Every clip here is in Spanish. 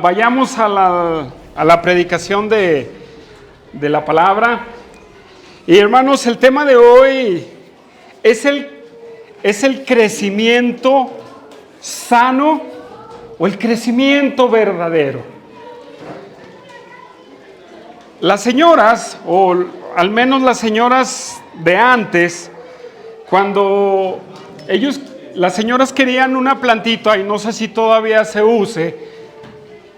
Vayamos a la predicación de la palabra. Y hermanos, el tema de hoy es el crecimiento sano o el crecimiento verdadero. Las señoras, o al menos las señoras de antes, cuando las señoras querían una plantita, y no sé si todavía se use,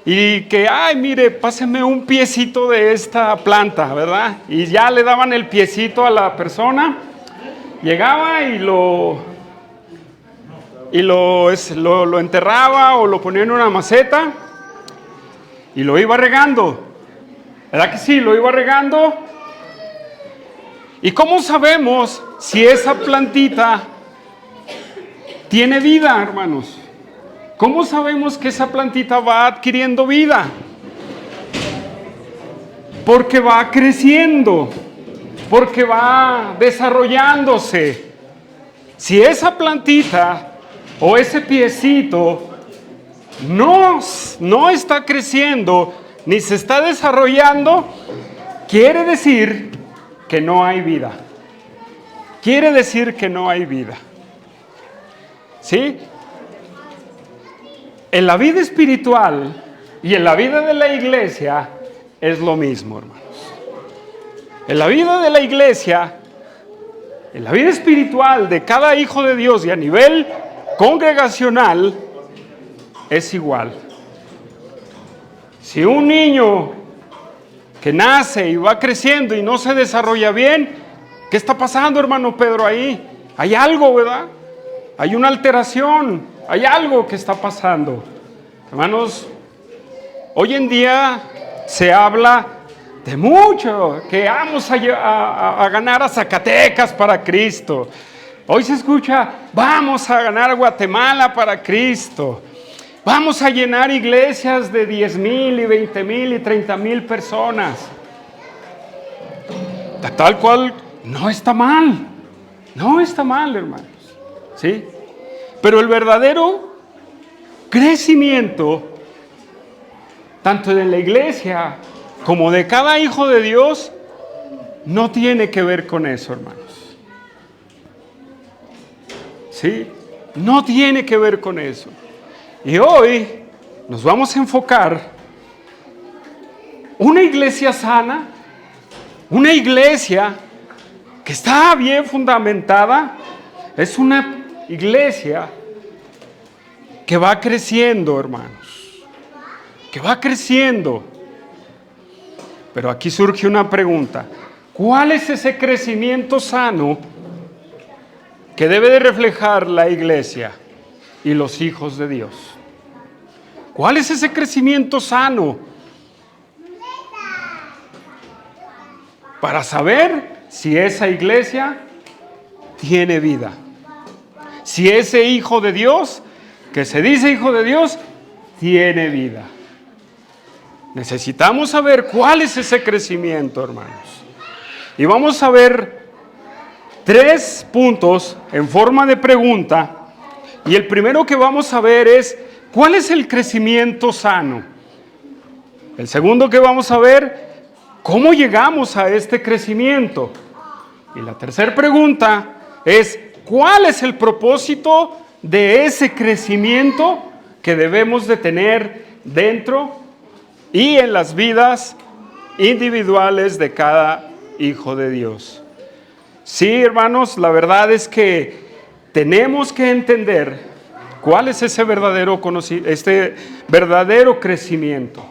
y que, ay, mire, páseme un piecito de esta planta, ¿verdad? Y ya le daban el piecito a la persona, llegaba y lo enterraba o lo ponía en una maceta y lo iba regando. ¿Verdad que sí? Lo iba regando. ¿Y cómo sabemos si esa plantita tiene vida, hermanos? ¿Cómo sabemos que esa plantita va adquiriendo vida? Porque va creciendo, porque va desarrollándose. Si esa plantita o ese piecito no está creciendo ni se está desarrollando, quiere decir que no hay vida. Quiere decir que no hay vida. ¿Sí? En la vida espiritual y en la vida de la iglesia es lo mismo, hermanos. En la vida de la iglesia, en la vida espiritual de cada hijo de Dios y a nivel congregacional es igual. Si un niño que nace y va creciendo y no se desarrolla bien, ¿qué está pasando, hermano Pedro, ahí? Hay algo, ¿verdad? Hay una alteración. Hay algo que está pasando. Hermanos, hoy en día se habla de mucho, que vamos a ganar a Zacatecas para Cristo. Hoy se escucha, vamos a ganar a Guatemala para Cristo. Vamos a llenar iglesias de 10,000 y 20,000 y 30,000 personas. Tal cual, no está mal. No está mal, hermanos. ¿Sí? Pero el verdadero crecimiento, tanto de la iglesia como de cada hijo de Dios, no tiene que ver con eso, hermanos. ¿Sí? No tiene que ver con eso. Y hoy nos vamos a enfocar una iglesia sana, una iglesia que está bien fundamentada, es una iglesia que va creciendo, hermanos, que va creciendo. Pero aquí surge una pregunta: ¿cuál es ese crecimiento sano que debe de reflejar la iglesia y los hijos de Dios? ¿Cuál es ese crecimiento sano? Para saber si esa iglesia tiene vida. Si ese hijo de Dios, que se dice hijo de Dios, tiene vida. Necesitamos saber cuál es ese crecimiento, hermanos. Y vamos a ver 3 puntos en forma de pregunta. Y el primero que vamos a ver es, ¿cuál es el crecimiento sano? El segundo que vamos a ver, ¿cómo llegamos a este crecimiento? Y la tercera pregunta es, ¿cuál es el propósito de ese crecimiento que debemos de tener dentro y en las vidas individuales de cada hijo de Dios? Sí, hermanos, la verdad es que tenemos que entender cuál es ese verdadero crecimiento.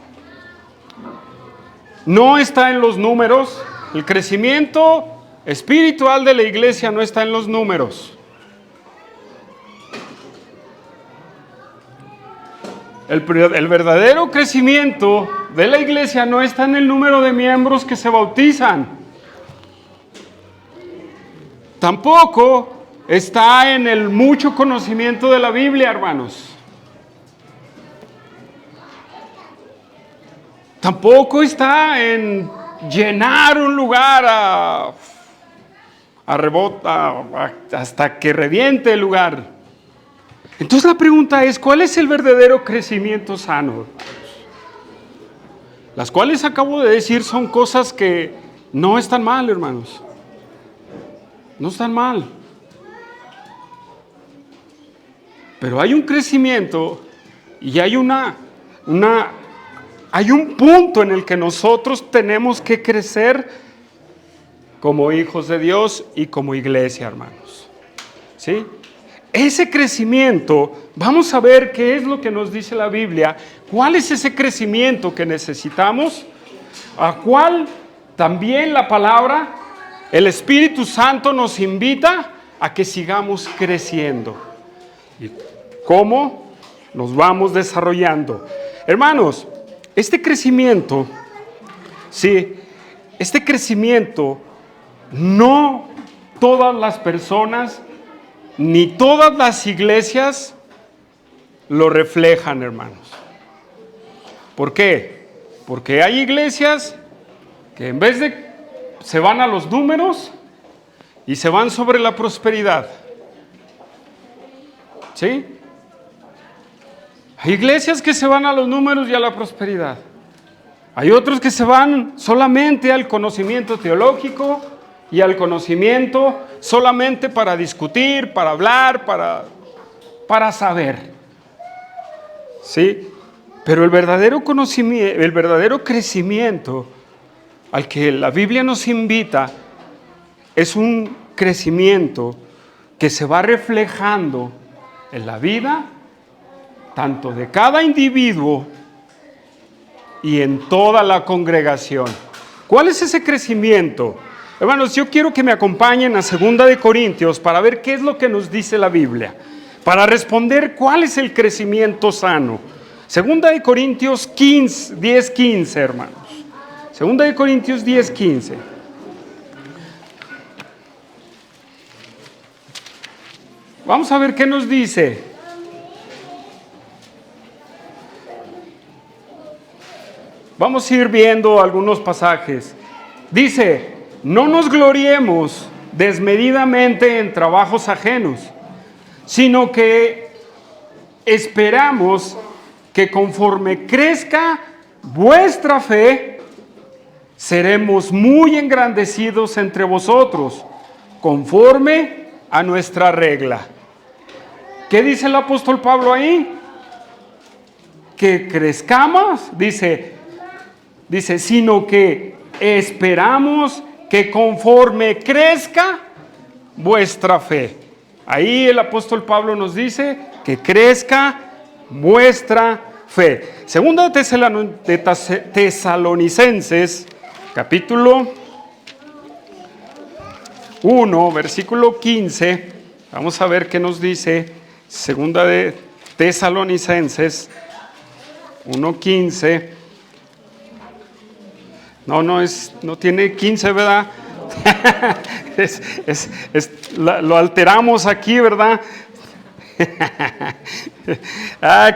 No está en los números. El crecimiento espiritual de la iglesia no está en los números. El verdadero crecimiento de la iglesia no está en el número de miembros que se bautizan. Tampoco está en el mucho conocimiento de la Biblia, hermanos. Tampoco está en llenar un lugar hasta que reviente el lugar. Entonces la pregunta es, ¿cuál es el verdadero crecimiento sano? Las cuales acabo de decir son cosas que no están mal, hermanos. No están mal. Pero hay un crecimiento y hay hay un punto en el que nosotros tenemos que crecer como hijos de Dios y como iglesia, hermanos. ¿Sí? Ese crecimiento, vamos a ver qué es lo que nos dice la Biblia, cuál es ese crecimiento que necesitamos, a cuál también la palabra, el Espíritu Santo nos invita a que sigamos creciendo. ¿Y cómo nos vamos desarrollando? Hermanos, este crecimiento, no todas las personas ni todas las iglesias lo reflejan, hermanos. ¿Por qué? Porque hay iglesias que en vez de se van a los números y se van sobre la prosperidad. ¿Sí? Hay iglesias que se van a los números y a la prosperidad. Hay otros que se van solamente al conocimiento teológico y al conocimiento solamente para discutir, para hablar, para saber. ¿Sí? Pero el verdadero conocimiento, el verdadero crecimiento al que la Biblia nos invita es un crecimiento que se va reflejando en la vida tanto de cada individuo y en toda la congregación. ¿Cuál es ese crecimiento? Hermanos, yo quiero que me acompañen a 2 Corintios para ver qué es lo que nos dice la Biblia, para responder cuál es el crecimiento sano. 2 Corintios 10:15, hermanos. 2 Corintios 10:15. Vamos a ver qué nos dice. Vamos a ir viendo algunos pasajes. Dice, no nos gloriemos desmedidamente en trabajos ajenos, sino que esperamos que conforme crezca vuestra fe, seremos muy engrandecidos entre vosotros, conforme a nuestra regla. ¿Qué dice el apóstol Pablo ahí? Que crezcamos, dice, sino que esperamos que conforme crezca vuestra fe. Ahí el apóstol Pablo nos dice que crezca vuestra fe. Segunda de Tesalonicenses, capítulo 1, versículo 15. Vamos a ver qué nos dice. Segunda de Tesalonicenses 1:15. No tiene 15, ¿verdad? Lo alteramos aquí, ¿verdad?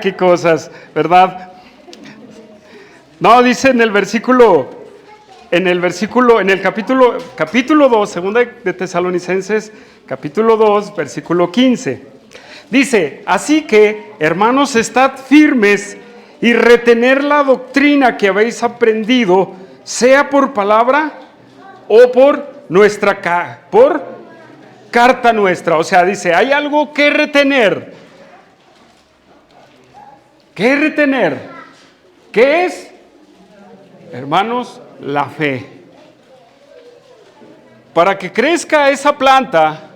Qué cosas, ¿verdad? No, dice en el capítulo 2, segunda de Tesalonicenses, capítulo 2, versículo 15. Dice, así que, hermanos, estad firmes y retener la doctrina que habéis aprendido, sea por palabra o por carta nuestra. O sea, dice, hay algo que retener. ¿Qué retener? ¿Qué es? Hermanos, la fe. Para que crezca esa planta,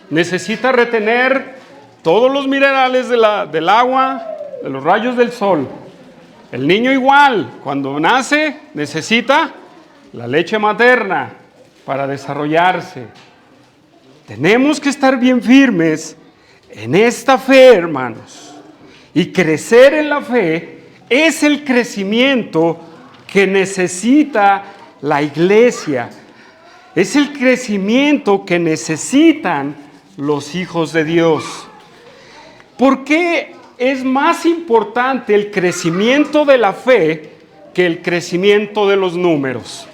necesita retener todos los minerales del agua, de los rayos del sol. El niño igual, cuando nace, necesita la leche materna para desarrollarse. Tenemos que estar bien firmes en esta fe, hermanos. Y crecer en la fe es el crecimiento que necesita la iglesia. Es el crecimiento que necesitan los hijos de Dios. ¿Por qué es más importante el crecimiento de la fe que el crecimiento de los números?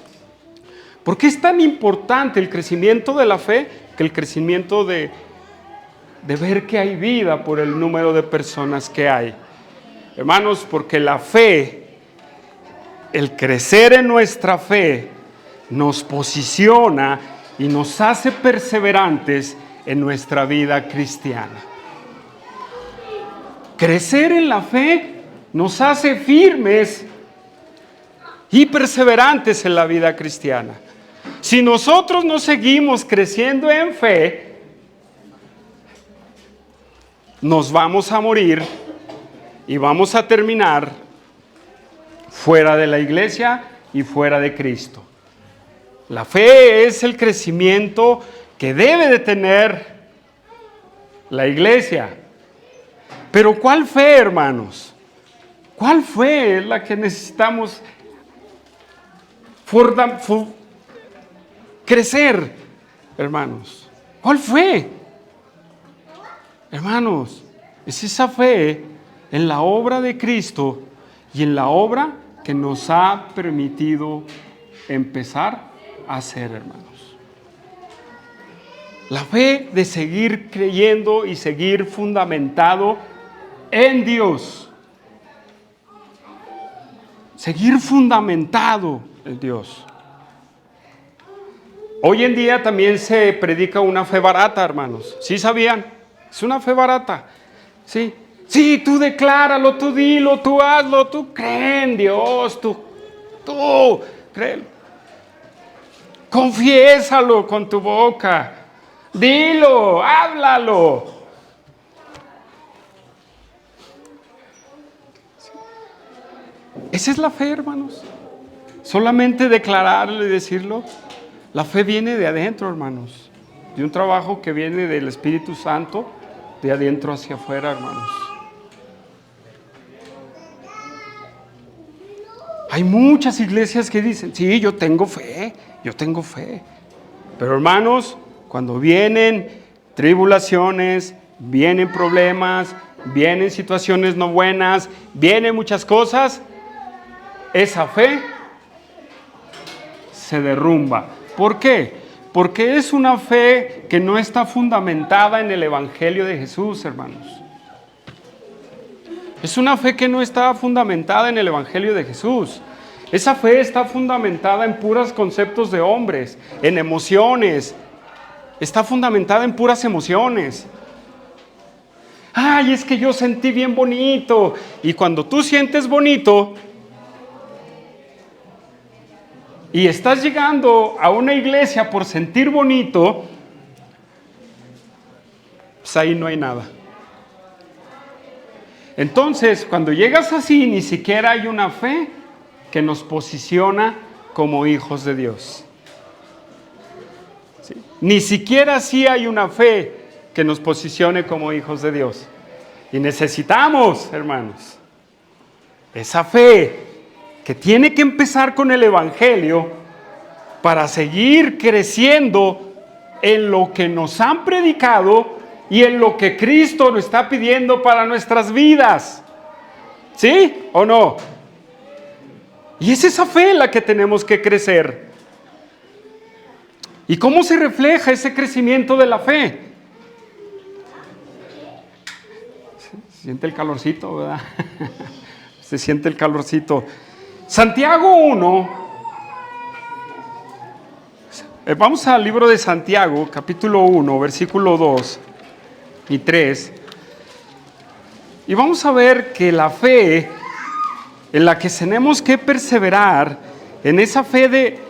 ¿Por qué es tan importante el crecimiento de la fe que el crecimiento de ver que hay vida por el número de personas que hay? Hermanos, porque la fe el crecer en nuestra fe nos posiciona y nos hace perseverantes en nuestra vida cristiana. Crecer en la fe nos hace firmes y perseverantes en la vida cristiana. Si nosotros no seguimos creciendo en fe, nos vamos a morir y vamos a terminar fuera de la iglesia y fuera de Cristo. La fe es el crecimiento que debe de tener la iglesia. Pero ¿cuál fe, hermanos? ¿Cuál fe es la que necesitamos crecer, hermanos? ¿Cuál fe? Hermanos, es esa fe en la obra de Cristo y en la obra que nos ha permitido empezar a hacer, hermanos. La fe de seguir creyendo y seguir fundamentado en Dios. Seguir fundamentado en Dios. Hoy en día también se predica una fe barata, hermanos. ¿Sí sabían? Es una fe barata. Sí. Sí, tú decláralo, tú dilo, tú hazlo, tú cree en Dios, tú créelo. Confiésalo con tu boca. Dilo, háblalo. Esa es la fe, hermanos. Solamente declararlo y decirlo. La fe viene de adentro, hermanos. De un trabajo que viene del Espíritu Santo, de adentro hacia afuera, hermanos. Hay muchas iglesias que dicen, sí, yo tengo fe. Pero hermanos, cuando vienen tribulaciones, vienen problemas, vienen situaciones no buenas, vienen muchas cosas, esa fe se derrumba. ¿Por qué? Porque es una fe que no está fundamentada en el Evangelio de Jesús, hermanos. Es una fe que no está fundamentada en el Evangelio de Jesús. Esa fe está fundamentada en puros conceptos de hombres, en emociones. Está fundamentada en puras emociones. Ay, es que yo sentí bien bonito. Y cuando tú sientes bonito y estás llegando a una iglesia por sentir bonito, pues ahí no hay nada. Entonces, cuando llegas así, ni siquiera hay una fe que nos posiciona como hijos de Dios. ¿Sí? Ni siquiera así hay una fe que nos posicione como hijos de Dios. Y necesitamos, hermanos, esa fe que tiene que empezar con el Evangelio para seguir creciendo en lo que nos han predicado y en lo que Cristo nos está pidiendo para nuestras vidas. ¿Sí o no? Y es esa fe la que tenemos que crecer. ¿Y cómo se refleja ese crecimiento de la fe? Se siente el calorcito, ¿verdad? Se siente el calorcito. Santiago 1. Vamos al libro de Santiago, capítulo 1, versículo 2 y 3. Y vamos a ver que la fe en la que tenemos que perseverar, en esa fe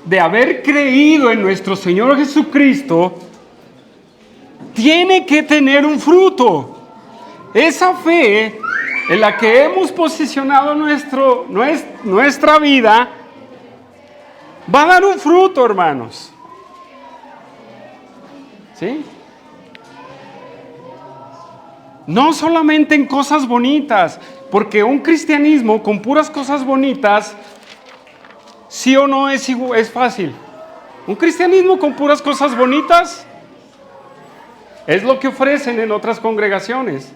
de haber creído en nuestro Señor Jesucristo, tiene que tener un fruto. Esa fe en la que hemos posicionado nuestra vida va a dar un fruto, hermanos. ¿Sí? No solamente en cosas bonitas, porque un cristianismo con puras cosas bonitas, sí o no es fácil. Un cristianismo con puras cosas bonitas es lo que ofrecen en otras congregaciones.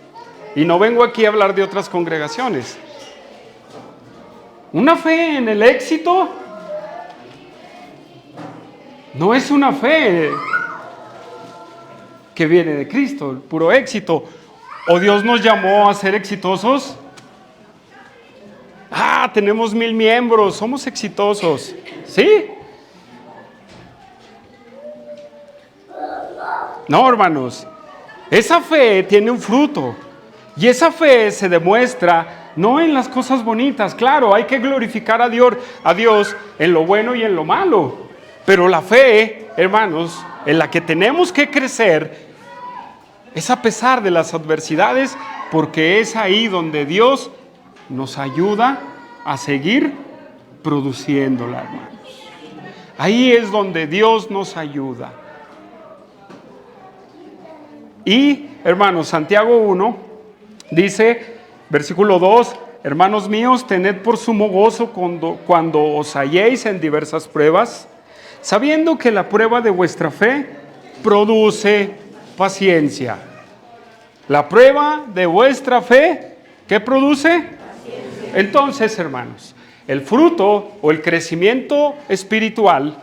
Y no vengo aquí a hablar de otras congregaciones. Una fe en el éxito no es una fe que viene de Cristo, el puro éxito. ¿O Dios nos llamó a ser exitosos? tenemos 1000 miembros, somos exitosos. ¿Sí? No, hermanos, esa fe tiene un fruto y esa fe se demuestra no en las cosas bonitas. Claro, hay que glorificar a Dios en lo bueno y en lo malo, pero la fe, hermanos, en la que tenemos que crecer es a pesar de las adversidades, porque es ahí donde Dios nos ayuda a seguir produciéndola, hermanos. Ahí es donde Dios nos ayuda. Y, hermanos, Santiago 1 dice, versículo 2, hermanos míos, tened por sumo gozo cuando os halléis en diversas pruebas, sabiendo que la prueba de vuestra fe produce paciencia. La prueba de vuestra fe, ¿qué produce? Paciencia. Entonces, hermanos, el fruto o el crecimiento espiritual,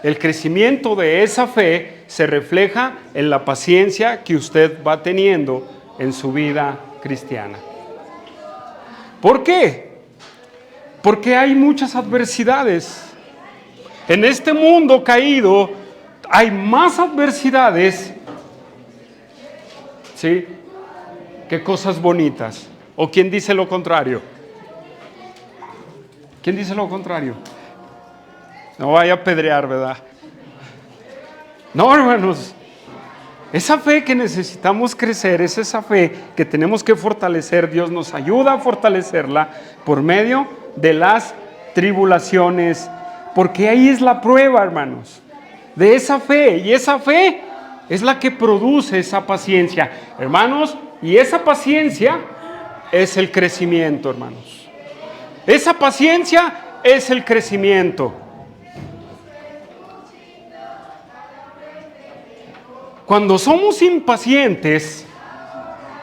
el crecimiento de esa fe se refleja en la paciencia que usted va teniendo en su vida cristiana. ¿Por qué? Porque hay muchas adversidades. En este mundo caído hay más adversidades, ¿sí?, que cosas bonitas. ¿O quién dice lo contrario? ¿Quién dice lo contrario? No vaya a apedrear, ¿verdad? No, hermanos. Esa fe que necesitamos crecer, es esa fe que tenemos que fortalecer. Dios nos ayuda a fortalecerla por medio de las tribulaciones, porque ahí es la prueba, hermanos, de esa fe. Y esa fe es la que produce esa paciencia, hermanos, y esa paciencia es el crecimiento, hermanos. Esa paciencia es el crecimiento. Cuando somos impacientes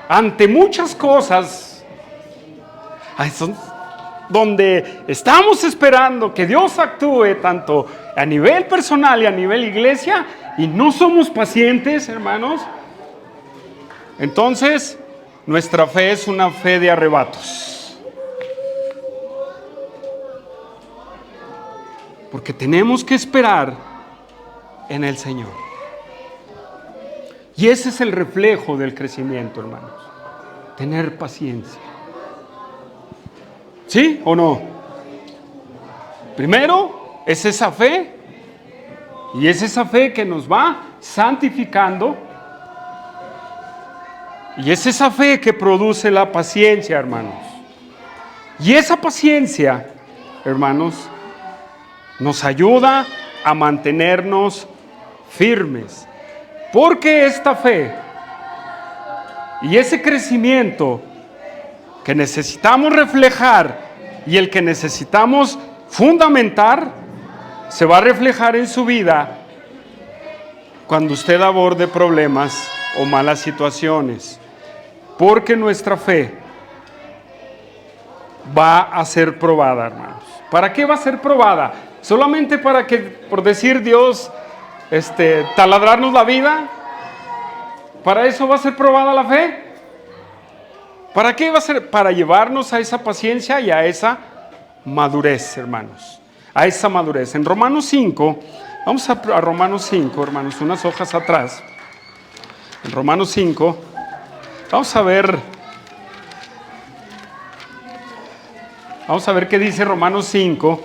ante muchas cosas, donde estamos esperando que Dios actúe tanto a nivel personal y a nivel iglesia, y no somos pacientes, hermanos, entonces nuestra fe es una fe de arrebatos. Porque tenemos que esperar en el Señor. Y ese es el reflejo del crecimiento, hermanos. Tener paciencia. ¿Sí o no? Primero es esa fe. Y es esa fe que nos va santificando. Y es esa fe que produce la paciencia, hermanos. Y esa paciencia, hermanos, nos ayuda a mantenernos firmes. Porque esta fe y ese crecimiento que necesitamos reflejar y el que necesitamos fundamentar, se va a reflejar en su vida cuando usted aborde problemas o malas situaciones. Porque nuestra fe va a ser probada, hermanos. ¿Para qué va a ser probada? Solamente para que, por decir Dios, taladrarnos la vida. ¿Para eso va a ser probada la fe? ¿Para qué va a ser? Para llevarnos a esa paciencia y a esa madurez, hermanos. A esa madurez. En Romanos 5, vamos a Romanos 5, hermanos, unas hojas atrás. En Romanos 5, vamos a ver qué dice Romanos 5.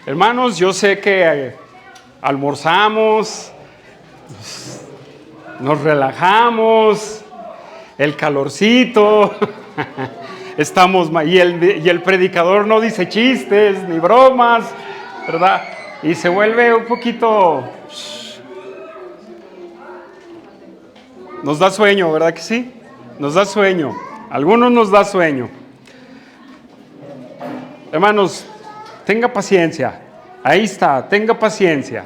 Hermanos, yo sé que almorzamos, nos relajamos, el calorcito, estamos, y el predicador no dice chistes ni bromas, ¿verdad? Y se vuelve un poquito, nos da sueño, ¿verdad que sí? Nos da sueño, a algunos nos da sueño. Hermanos, tenga paciencia. Ahí está, tenga paciencia.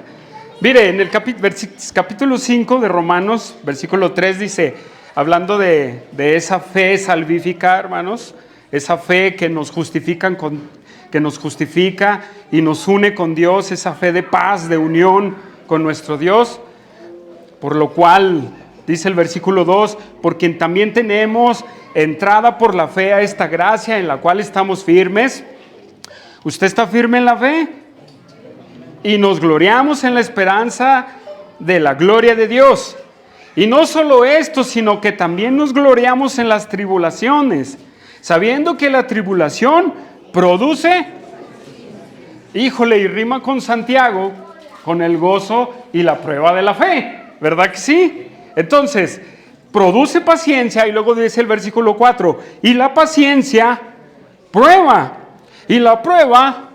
Mire, en el capítulo 5 de Romanos, versículo 3 dice, hablando de esa fe salvífica, hermanos, esa fe que nos justifica y nos une con Dios, esa fe de paz, de unión con nuestro Dios, por lo cual, dice el versículo 2, por quien también tenemos entrada por la fe a esta gracia en la cual estamos firmes. ¿Usted está firme en la fe? Y nos gloriamos en la esperanza de la gloria de Dios. Y no solo esto, sino que también nos gloriamos en las tribulaciones, sabiendo que la tribulación produce, híjole, y rima con Santiago, con el gozo y la prueba de la fe, ¿verdad que sí? Entonces, produce paciencia, y luego dice el versículo 4, y la paciencia prueba, y la prueba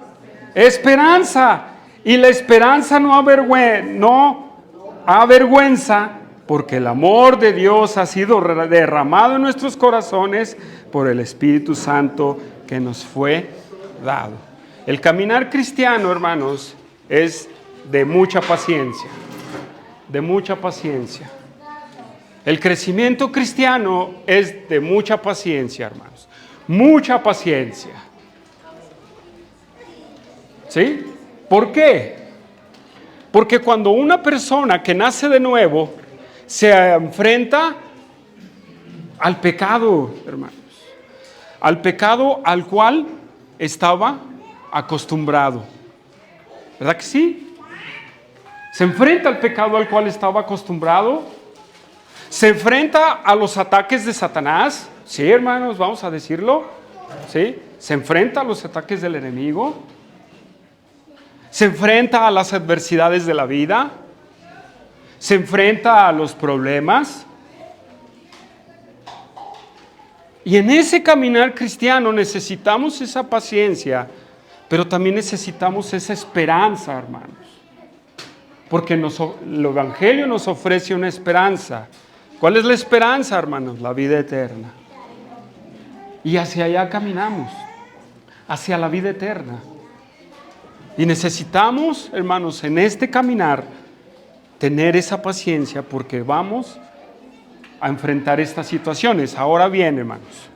esperanza, y la esperanza no avergüenza, porque el amor de Dios ha sido derramado en nuestros corazones por el Espíritu Santo que nos fue dado. El caminar cristiano, hermanos, es de mucha paciencia, de mucha paciencia. El crecimiento cristiano es de mucha paciencia, hermanos, mucha paciencia. ¿Sí? ¿Por qué? Porque cuando una persona que nace de nuevo se enfrenta al pecado, hermanos, al pecado al cual estaba acostumbrado, ¿verdad que sí? Se enfrenta al pecado al cual estaba acostumbrado, se enfrenta a los ataques de Satanás, sí, hermanos, vamos a decirlo, sí, se enfrenta a los ataques del enemigo, se enfrenta a las adversidades de la vida, se enfrenta a los problemas. Y en ese caminar cristiano necesitamos esa paciencia, pero también necesitamos esa esperanza, hermanos. Porque el Evangelio nos ofrece una esperanza. ¿Cuál es la esperanza, hermanos? La vida eterna. Y hacia allá caminamos, hacia la vida eterna. Y necesitamos, hermanos, en este caminar, tener esa paciencia porque vamos a enfrentar estas situaciones. Ahora bien, hermanos,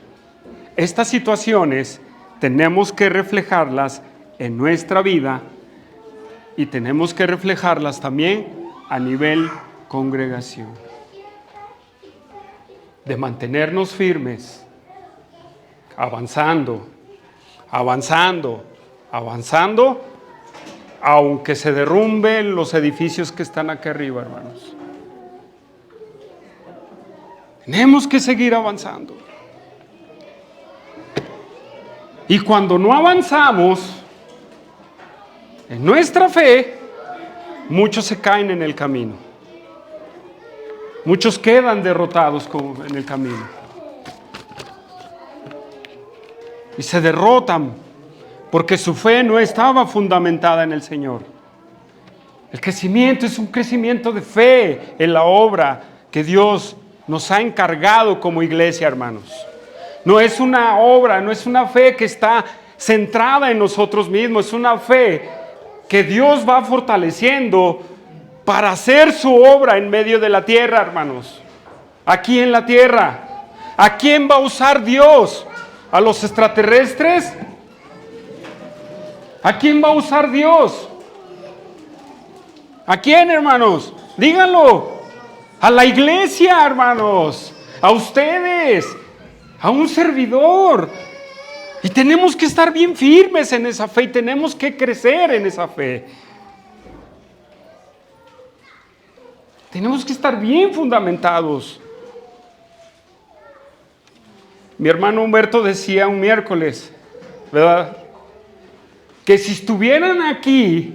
estas situaciones tenemos que reflejarlas en nuestra vida y tenemos que reflejarlas también a nivel congregación. De mantenernos firmes, avanzando, aunque se derrumben los edificios que están aquí arriba, hermanos. Tenemos que seguir avanzando. Y cuando no avanzamos en nuestra fe, muchos se caen en el camino. Muchos quedan derrotados en el camino. Y se derrotan porque su fe no estaba fundamentada en el Señor. El crecimiento es un crecimiento de fe en la obra que Dios nos ha encargado como iglesia, hermanos. No es una obra, no es una fe que está centrada en nosotros mismos, es una fe que Dios va fortaleciendo para hacer su obra en medio de la tierra, hermanos. Aquí en la tierra. ¿A quién va a usar Dios? ¿A los extraterrestres? ¿A quién va a usar Dios? ¿A quién, hermanos? Díganlo. A la iglesia, hermanos. A ustedes. A un servidor. Y tenemos que estar bien firmes en esa fe y tenemos que crecer en esa fe. Tenemos que estar bien fundamentados. Mi hermano Humberto decía un miércoles, ¿verdad?, que si estuvieran aquí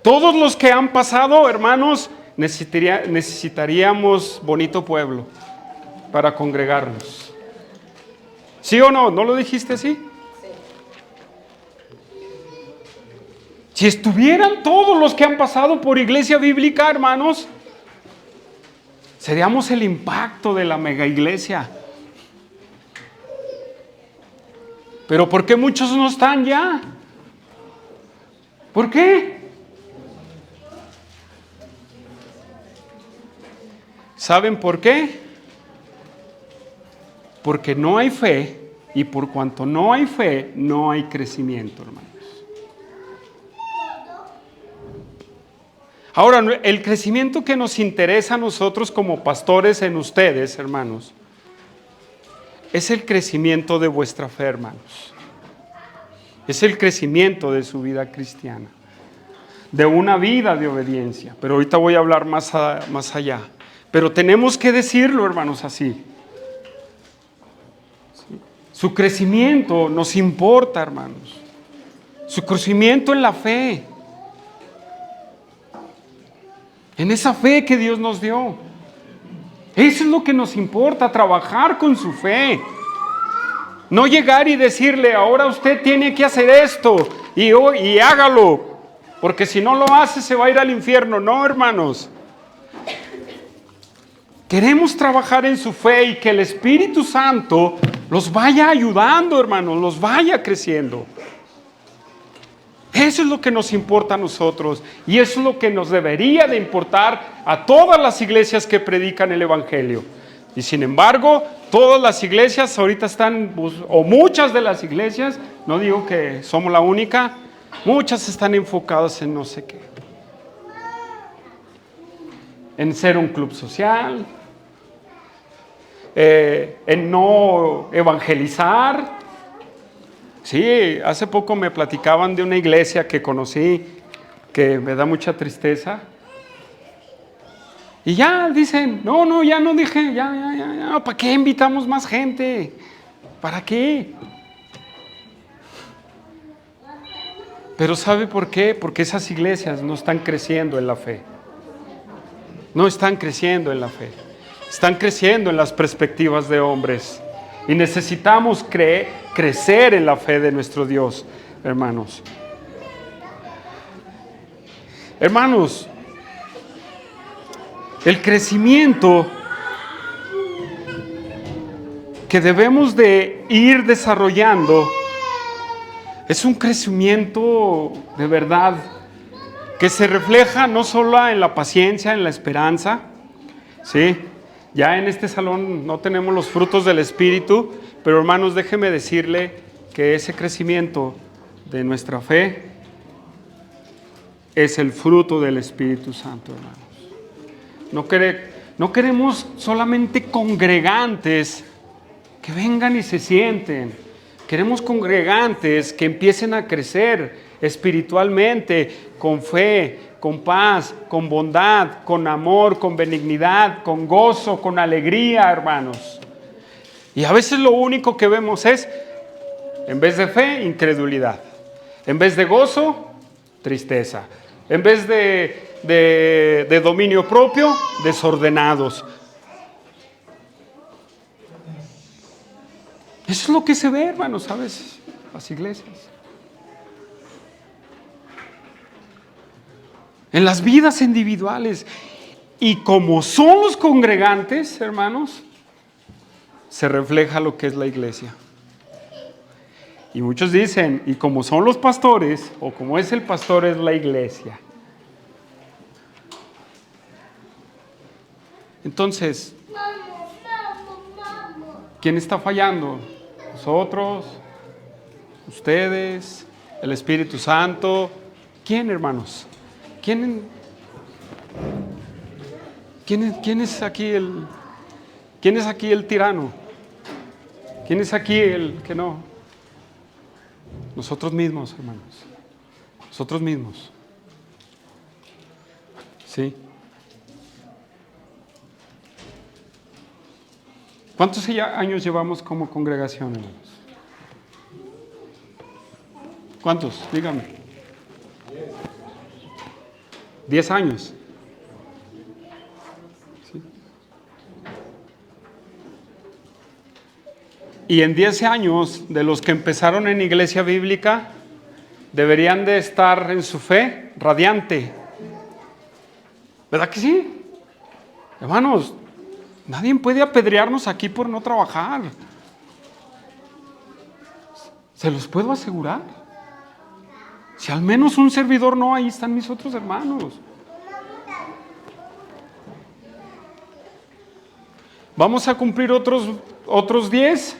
todos los que han pasado, hermanos, necesitaríamos bonito pueblo para congregarnos. ¿Sí o no? ¿No lo dijiste así? Si estuvieran todos los que han pasado por Iglesia Bíblica, hermanos, seríamos el impacto de la mega iglesia. Pero ¿por qué muchos no están ya? ¿Por qué? ¿Saben por qué? Porque no hay fe, y por cuanto no hay fe, no hay crecimiento, hermanos. Ahora, el crecimiento que nos interesa a nosotros como pastores en ustedes, hermanos, es el crecimiento de vuestra fe, hermanos. Es el crecimiento de su vida cristiana, de una vida de obediencia. Pero ahorita voy a hablar más allá. Pero tenemos que decirlo, hermanos, así. ¿Sí? Su crecimiento nos importa, hermanos. Su crecimiento en la fe. En esa fe que Dios nos dio. Eso es lo que nos importa, trabajar con su fe. No llegar y decirle, ahora usted tiene que hacer esto y hágalo, porque si no lo hace se va a ir al infierno. No, hermanos. Queremos trabajar en su fe y que el Espíritu Santo los vaya ayudando, hermanos, los vaya creciendo. Eso es lo que nos importa a nosotros y eso es lo que nos debería de importar a todas las iglesias que predican el Evangelio. Y sin embargo, todas las iglesias ahorita están, o muchas de las iglesias, no digo que somos la única, muchas están enfocadas en no sé qué. En ser un club social, en no evangelizar. Sí, hace poco me platicaban de una iglesia que conocí que me da mucha tristeza. Y ya dicen, no, ya no dije, ya, ¿para qué invitamos más gente? ¿Para qué? Pero ¿sabe por qué? Porque esas iglesias no están creciendo en la fe. No están creciendo en la fe. Están creciendo en las perspectivas de hombres. Y necesitamos crecer en la fe de nuestro Dios, hermanos. Hermanos, el crecimiento que debemos de ir desarrollando es un crecimiento de verdad que se refleja no solo en la paciencia, en la esperanza, ¿sí? Ya en este salón no tenemos los frutos del Espíritu, pero hermanos, déjeme decirle que ese crecimiento de nuestra fe es el fruto del Espíritu Santo, hermanos. No queremos solamente congregantes que vengan y se sienten. Queremos congregantes que empiecen a crecer espiritualmente, con fe, con paz, con bondad, con amor, con benignidad, con gozo, con alegría, hermanos. Y a veces lo único que vemos es, en vez de fe, incredulidad. En vez de gozo, tristeza. En vez de dominio propio, desordenados. Eso es lo que se ve, hermanos, a veces, las iglesias. En las vidas individuales. Y como son los congregantes, hermanos, se refleja lo que es la iglesia. Y muchos dicen, y como son los pastores, o como es el pastor, es la iglesia. Entonces, ¿quién está fallando? ¿Nosotros? ¿Ustedes? ¿El Espíritu Santo? ¿Quién, hermanos? ¿Quién es aquí el tirano? ¿Quién es aquí el que no? Nosotros mismos, hermanos. Nosotros mismos. ¿Sí? ¿Cuántos años llevamos como congregación, hermanos? ¿Cuántos? Dígame. 10 años. ¿Sí? Y en 10 años, de los que empezaron en iglesia bíblica, deberían de estar en su fe radiante. ¿Verdad que sí? Hermanos, nadie puede apedrearnos aquí por no trabajar. Se los puedo asegurar. Si al menos un servidor no, ahí están mis otros hermanos. Vamos a cumplir otros 10.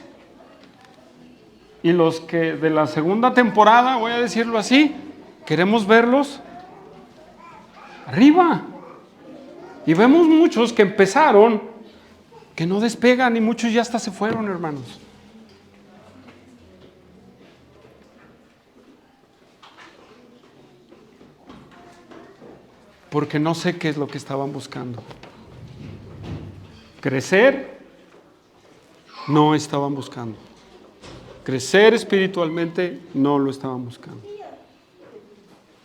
Y los que de la segunda temporada, voy a decirlo así, queremos verlos arriba. Y vemos muchos que empezaron, que no despegan y muchos ya hasta se fueron, hermanos. Porque no sé qué es lo que estaban buscando. Crecer, no estaban buscando. Crecer espiritualmente, no lo estaban buscando.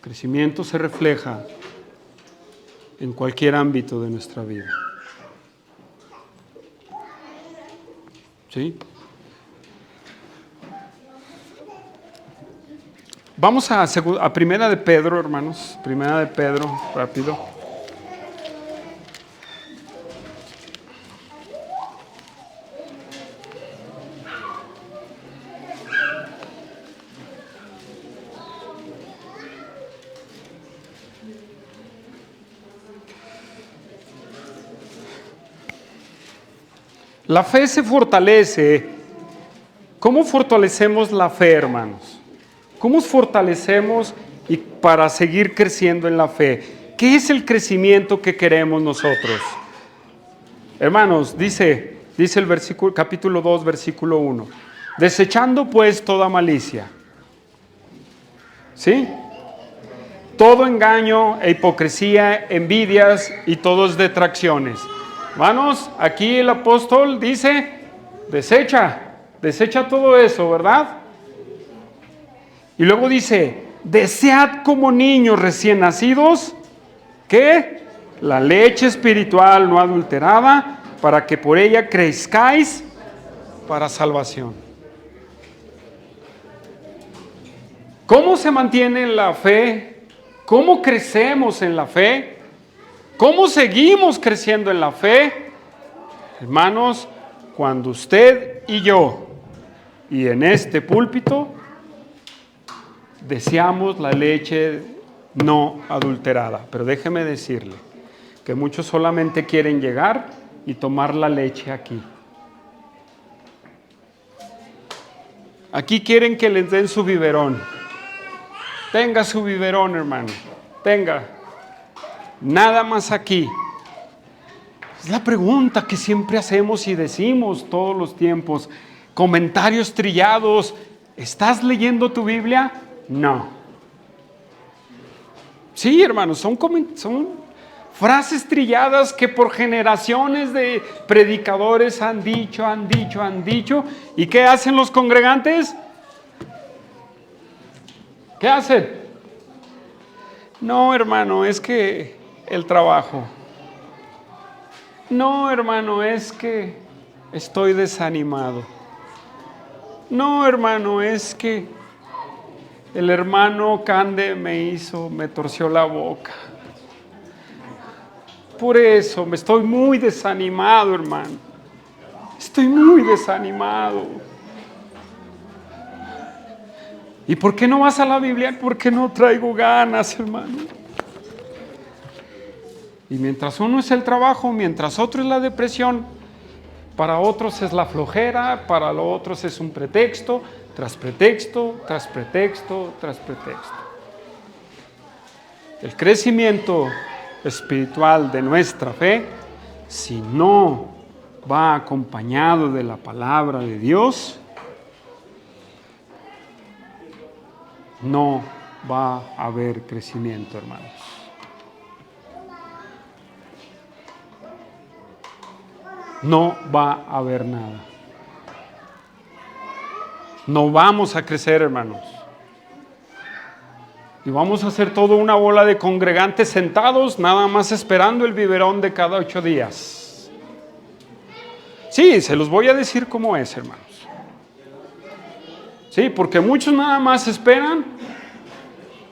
Crecimiento se refleja en cualquier ámbito de nuestra vida. ¿Sí? Vamos a Primera de Pedro, hermanos. Primera de Pedro, rápido. La fe se fortalece. ¿Cómo fortalecemos la fe, hermanos? ¿Cómo fortalecemos para seguir creciendo en la fe? ¿Qué es el crecimiento que queremos nosotros? Hermanos, dice el versículo, capítulo 2, versículo 1. Desechando pues toda malicia. ¿Sí? Todo engaño e hipocresía, envidias y todas detracciones. Hermanos, aquí el apóstol dice, desecha todo eso, ¿verdad? Y luego dice, desead como niños recién nacidos, ¿qué? La leche espiritual no adulterada, para que por ella crezcáis para salvación. ¿Cómo se mantiene la fe? ¿Cómo crecemos en la fe? ¿Cómo seguimos creciendo en la fe? Hermanos, cuando usted y yo, y en este púlpito, deseamos la leche no adulterada. Pero déjeme decirle que muchos solamente quieren llegar y tomar la leche aquí. Aquí quieren que les den su biberón. Tenga su biberón, hermano. Tenga. Nada más aquí. Es la pregunta que siempre hacemos y decimos todos los tiempos. Comentarios trillados. ¿Estás leyendo tu Biblia? No. Sí, hermanos, son frases trilladas que por generaciones de predicadores han dicho. ¿Y qué hacen los congregantes? ¿Qué hacen? No, hermano, es que el trabajo. No, hermano, es que estoy desanimado. No, hermano, es que el hermano Cande me torció la boca. Por eso me estoy muy desanimado, hermano. Estoy muy desanimado. ¿Y por qué no vas a la Biblia? Porque no traigo ganas, hermano. Y mientras uno es el trabajo, mientras otro es la depresión, para otros es la flojera, para los otros es un pretexto, tras pretexto, tras pretexto, tras pretexto. El crecimiento espiritual de nuestra fe, si no va acompañado de la palabra de Dios, no va a haber crecimiento, hermanos. No va a haber nada. No vamos a crecer, hermanos. Y vamos a hacer toda una bola de congregantes sentados, nada más esperando el biberón de cada 8 días. Sí, se los voy a decir cómo es, hermanos. Sí, porque muchos nada más esperan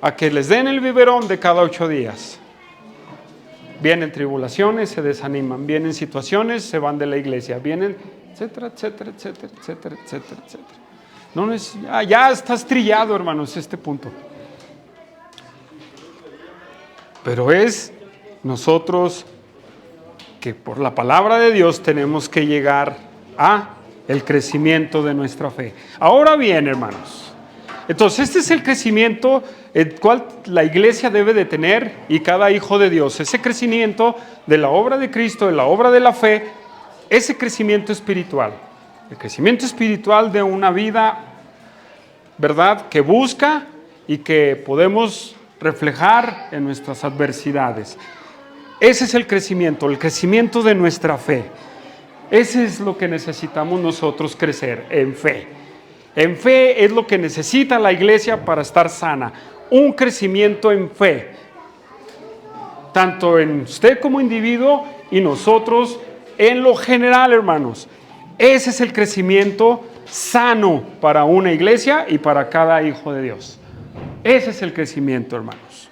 a que les den el biberón de cada 8 días. Vienen tribulaciones, se desaniman. Vienen situaciones, se van de la iglesia. Vienen, etcétera, etcétera, etcétera, etcétera, etcétera, etcétera. No es, ya estás trillado, hermanos, este punto. Pero es nosotros que por la palabra de Dios tenemos que llegar a el crecimiento de nuestra fe. Ahora bien, hermanos, Entonces, este es el crecimiento el cual la iglesia debe de tener y cada hijo de Dios. Ese crecimiento de la obra de Cristo, de la obra de la fe, ese crecimiento espiritual. El crecimiento espiritual de una vida, ¿verdad?, que busca y que podemos reflejar en nuestras adversidades. Ese es el crecimiento de nuestra fe. Ese es lo que necesitamos nosotros crecer, en fe. En fe es lo que necesita la iglesia para estar sana. Un crecimiento en fe. Tanto en usted como individuo y nosotros en lo general, hermanos. Ese es el crecimiento sano para una iglesia y para cada hijo de Dios. Ese es el crecimiento, hermanos.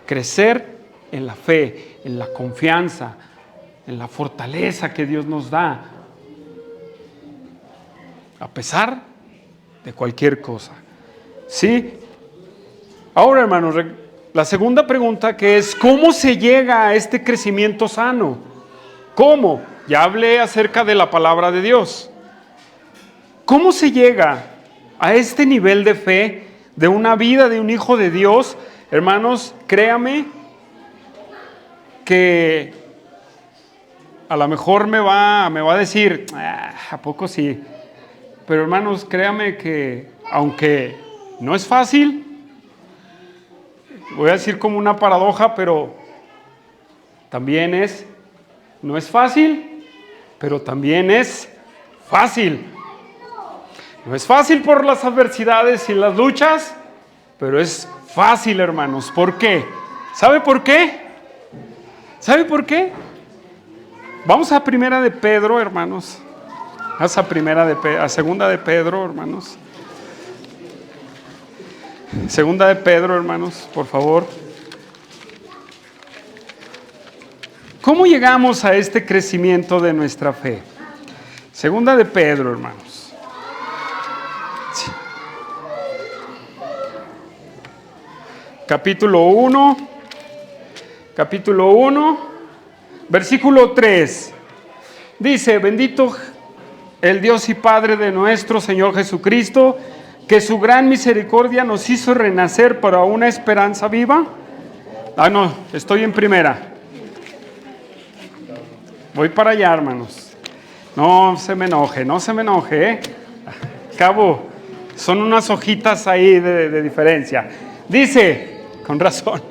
Crecer en la fe, en la confianza, en la fortaleza que Dios nos da. A pesar de cualquier cosa. ¿Sí? Ahora, hermanos, la segunda pregunta, que es ¿cómo se llega a este crecimiento sano? ¿Cómo? Ya hablé acerca de la palabra de Dios. ¿Cómo se llega a este nivel de fe de una vida de un hijo de Dios? Hermanos, créame que a lo mejor me va a decir, ¿a poco sí? Pero hermanos, créame que aunque no es fácil, voy a decir como una paradoja, pero también no es fácil, pero también es fácil. No es fácil por las adversidades y las luchas, pero es fácil, hermanos. ¿Por qué? ¿Sabe por qué? ¿Sabe por qué? Vamos a Primera de Pedro, hermanos. A Segunda de Pedro, hermanos. Segunda de Pedro, hermanos, por favor. ¿Cómo llegamos a este crecimiento de nuestra fe? Segunda de Pedro, hermanos. Sí. Capítulo 1, versículo 3. Dice, bendito el Dios y Padre de nuestro Señor Jesucristo, que su gran misericordia nos hizo renacer para una esperanza viva. No, estoy en primera. Voy para allá, hermanos. No se me enoje, ¿eh? Cabo, son unas hojitas ahí de diferencia. Dice, con razón,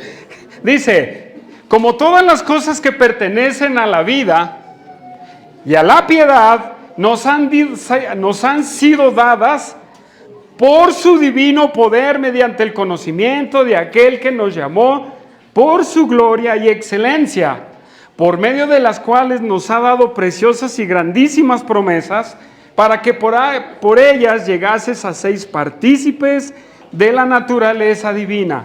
dice, como todas las cosas que pertenecen a la vida y a la piedad, nos han sido dadas por su divino poder mediante el conocimiento de aquel que nos llamó por su gloria y excelencia, por medio de las cuales nos ha dado preciosas y grandísimas promesas, para que por ellas llegases a seis partícipes de la naturaleza divina,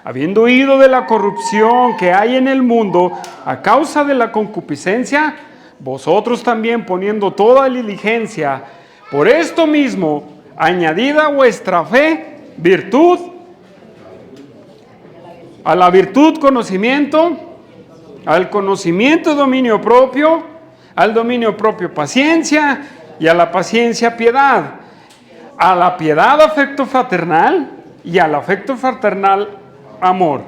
habiendo huido de la corrupción que hay en el mundo a causa de la concupiscencia, vosotros también poniendo toda diligencia, por esto mismo, añadida a vuestra fe, virtud, a la virtud conocimiento, al conocimiento dominio propio, al dominio propio paciencia, y a la paciencia piedad, a la piedad afecto fraternal, y al afecto fraternal amor.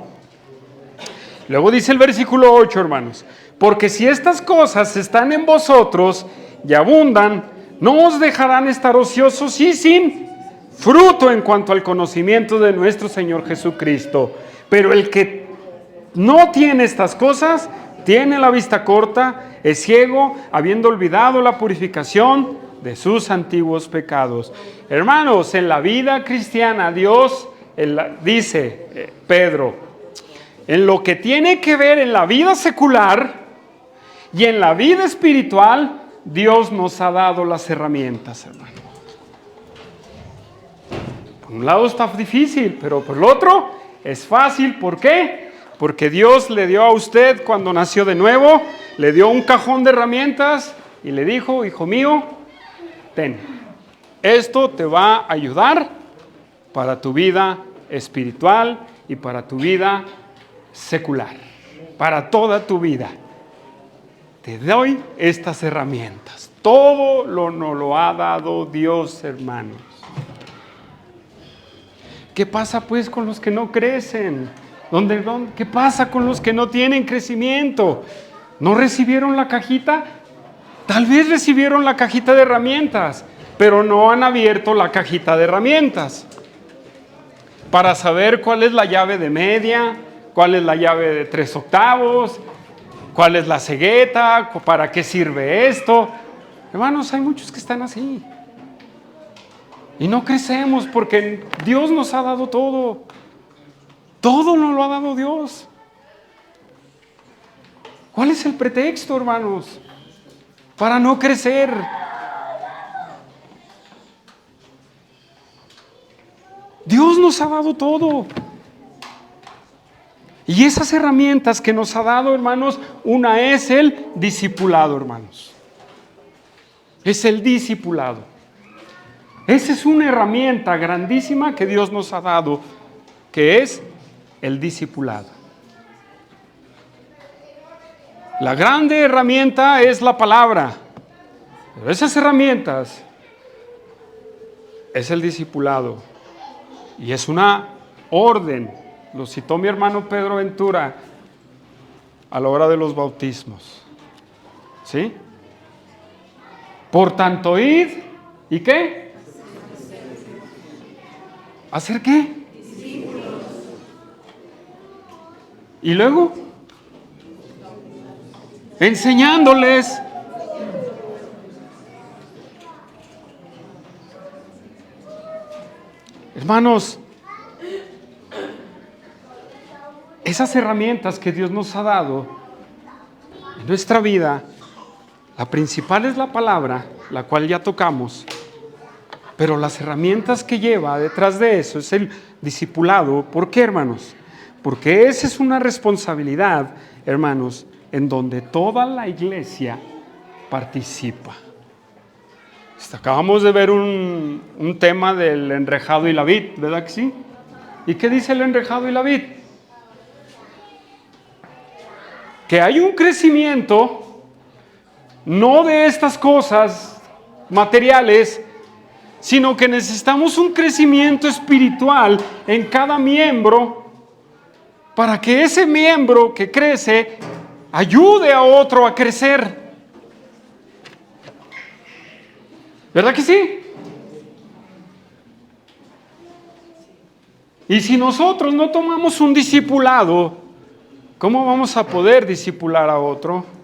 Luego dice el versículo 8, hermanos, porque si estas cosas están en vosotros y abundan, no os dejarán estar ociosos y sin fruto en cuanto al conocimiento de nuestro Señor Jesucristo. Pero el que no tiene estas cosas, tiene la vista corta, es ciego, habiendo olvidado la purificación de sus antiguos pecados. Hermanos, en la vida cristiana, Dios dice Pedro, en lo que tiene que ver en la vida secular y en la vida espiritual, Dios nos ha dado las herramientas, hermano. Por un lado está difícil, pero por el otro es fácil. ¿Por qué? Porque Dios le dio a usted, cuando nació de nuevo, le dio un cajón de herramientas y le dijo, hijo mío, ten, esto te va a ayudar para tu vida espiritual y para tu vida secular, para toda tu vida. Te doy estas herramientas. Todo nos lo ha dado Dios, hermanos. ¿Qué pasa pues con los que no crecen? ¿Qué pasa con los que no tienen crecimiento? ¿No recibieron la cajita? Tal vez recibieron la cajita de herramientas, pero no han abierto la cajita de herramientas para saber cuál es la llave de media, cuál es la llave de 3/8, cuál es la cegueta, para qué sirve esto. Hermanos, hay muchos que están así. Y no crecemos porque Dios nos ha dado todo. Todo nos lo ha dado Dios. ¿Cuál es el pretexto, hermanos, para no crecer? Dios nos ha dado todo. Y esas herramientas que nos ha dado, hermanos, una es el discipulado, hermanos. Es el discipulado. Esa es una herramienta grandísima que Dios nos ha dado, que es el discipulado. La grande herramienta es la palabra, pero esas herramientas es el discipulado y es una orden. Lo citó mi hermano Pedro Ventura a la hora de los bautismos. ¿Sí? Por tanto, id, ¿y qué? ¿Hacer qué? Discípulos. ¿Y luego? Enseñándoles. Hermanos, esas herramientas que Dios nos ha dado en nuestra vida, la principal es la palabra, la cual ya tocamos, pero las herramientas que lleva detrás de eso es el discipulado. ¿Por qué, hermanos? Porque esa es una responsabilidad, hermanos, en donde toda la iglesia participa. Acabamos de ver un tema del enrejado y la vid, ¿verdad que sí? ¿Y qué dice el enrejado y la vid? Que hay un crecimiento, no de estas cosas materiales, sino que necesitamos un crecimiento espiritual en cada miembro para que ese miembro que crece ayude a otro a crecer. ¿Verdad que sí? Y si nosotros no tomamos un discipulado, ¿cómo vamos a poder discipular a otro?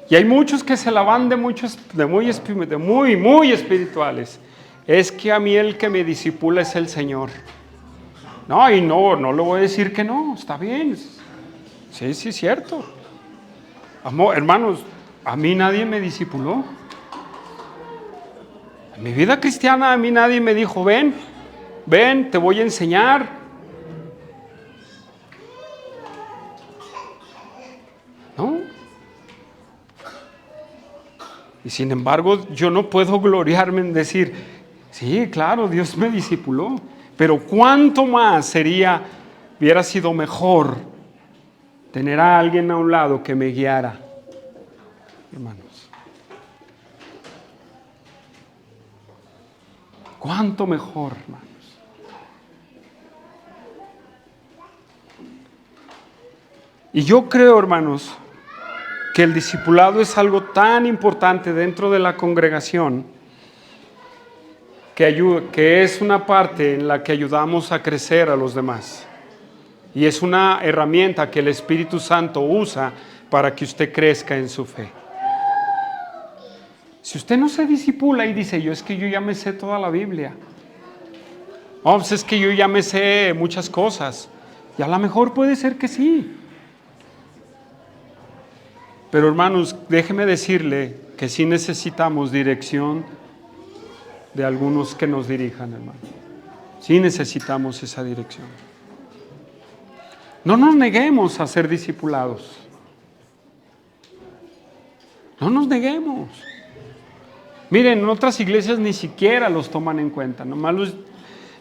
Y hay muchos que se la van de muy espirituales. Es que a mí el que me discipula es el Señor. No, y no le voy a decir que no, está bien. Sí, es cierto. Hermanos, a mí nadie me discipuló. En mi vida cristiana a mí nadie me dijo, ven, te voy a enseñar. ¿No? Y sin embargo, yo no puedo gloriarme en decir, sí, claro, Dios me discipuló, pero cuánto más hubiera sido mejor tener a alguien a un lado que me guiara, hermanos. Cuánto mejor, hermanos. Y yo creo, hermanos, que el discipulado es algo tan importante dentro de la congregación que es una parte en la que ayudamos a crecer a los demás. Y es una herramienta que el Espíritu Santo usa para que usted crezca en su fe. Si usted no se discipula y dice, es que yo ya me sé toda la Biblia. Pues es que yo ya me sé muchas cosas. Y a lo mejor puede ser que sí. Pero hermanos, déjeme decirle que sí necesitamos dirección de algunos que nos dirijan, hermano. Sí necesitamos esa dirección. No nos neguemos a ser discipulados. No nos neguemos. Miren, en otras iglesias ni siquiera los toman en cuenta. Nomás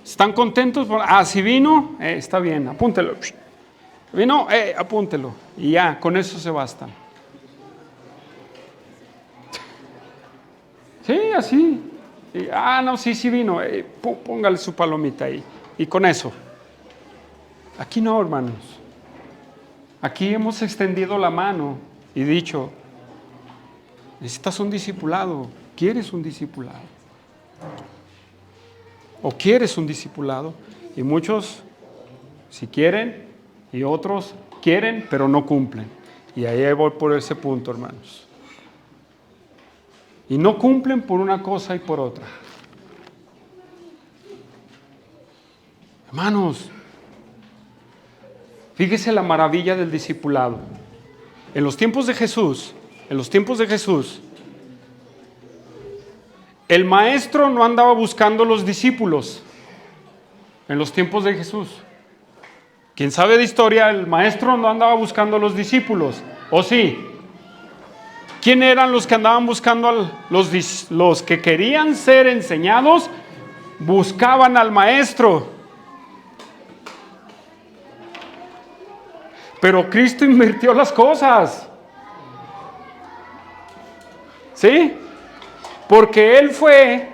están contentos. Si vino, está bien, apúntelo. Vino, apúntelo. Y ya, con eso se bastan. Sí, así. No, sí vino. Póngale su palomita ahí. Y con eso. Aquí no, hermanos. Aquí hemos extendido la mano y dicho, necesitas un discipulado. ¿Quieres un discipulado? ¿O quieres un discipulado? Y muchos, si quieren, y otros quieren, pero no cumplen. Y ahí voy por ese punto, hermanos. Y no cumplen por una cosa y por otra. Hermanos, fíjese la maravilla del discipulado. En los tiempos de Jesús, el maestro no andaba buscando los discípulos. En los tiempos de Jesús. Quien sabe de historia, el maestro no andaba buscando los discípulos. ¿O sí? ¿Quién eran los que andaban buscando los que querían ser enseñados? Buscaban al maestro. Pero Cristo invirtió las cosas. ¿Sí? Porque Él fue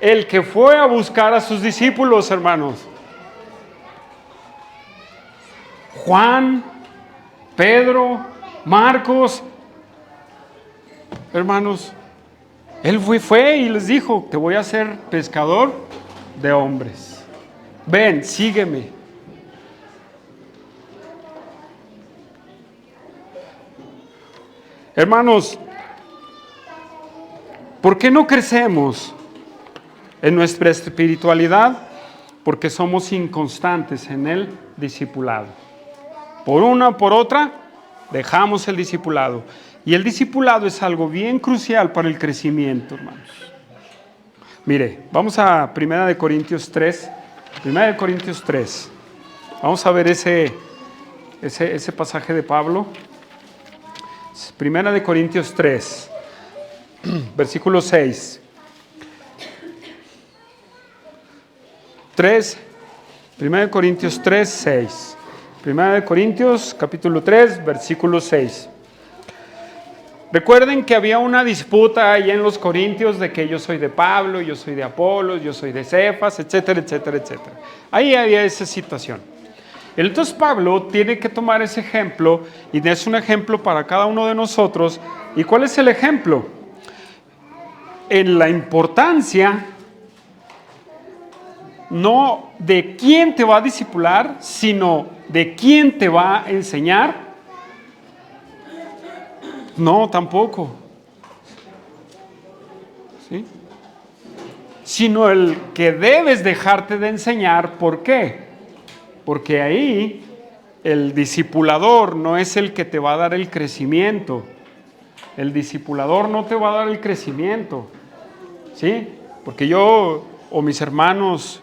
el que fue a buscar a sus discípulos, hermanos. Juan, Pedro, Marcos, hermanos, Él fue y les dijo, te voy a hacer pescador de hombres. Ven, sígueme. Hermanos, ¿por qué no crecemos en nuestra espiritualidad? Porque somos inconstantes en el discipulado. Por una o por otra, dejamos el discipulado. Y el discipulado es algo bien crucial para el crecimiento, hermanos. Mire, vamos a 1 Corintios 3. 1 Corintios 3. Vamos a ver ese pasaje de Pablo. 1 Corintios 3, versículo 6. 1 Corintios 3, 6. 1 Corintios capítulo 3, versículo 6. Recuerden que había una disputa ahí en los Corintios de que yo soy de Pablo, yo soy de Apolos, yo soy de Cefas, etcétera, etcétera, etcétera. Ahí había esa situación. Entonces Pablo tiene que tomar ese ejemplo y es un ejemplo para cada uno de nosotros. ¿Y cuál es el ejemplo? En la importancia no de quién te va a discipular, sino de quién te va a enseñar. No, tampoco. ¿Sí? Sino el que debes dejarte de enseñar. ¿Por qué? Porque ahí el discipulador no es el que te va a dar el crecimiento. El discipulador no te va a dar el crecimiento. ¿Sí? Porque yo o mis hermanos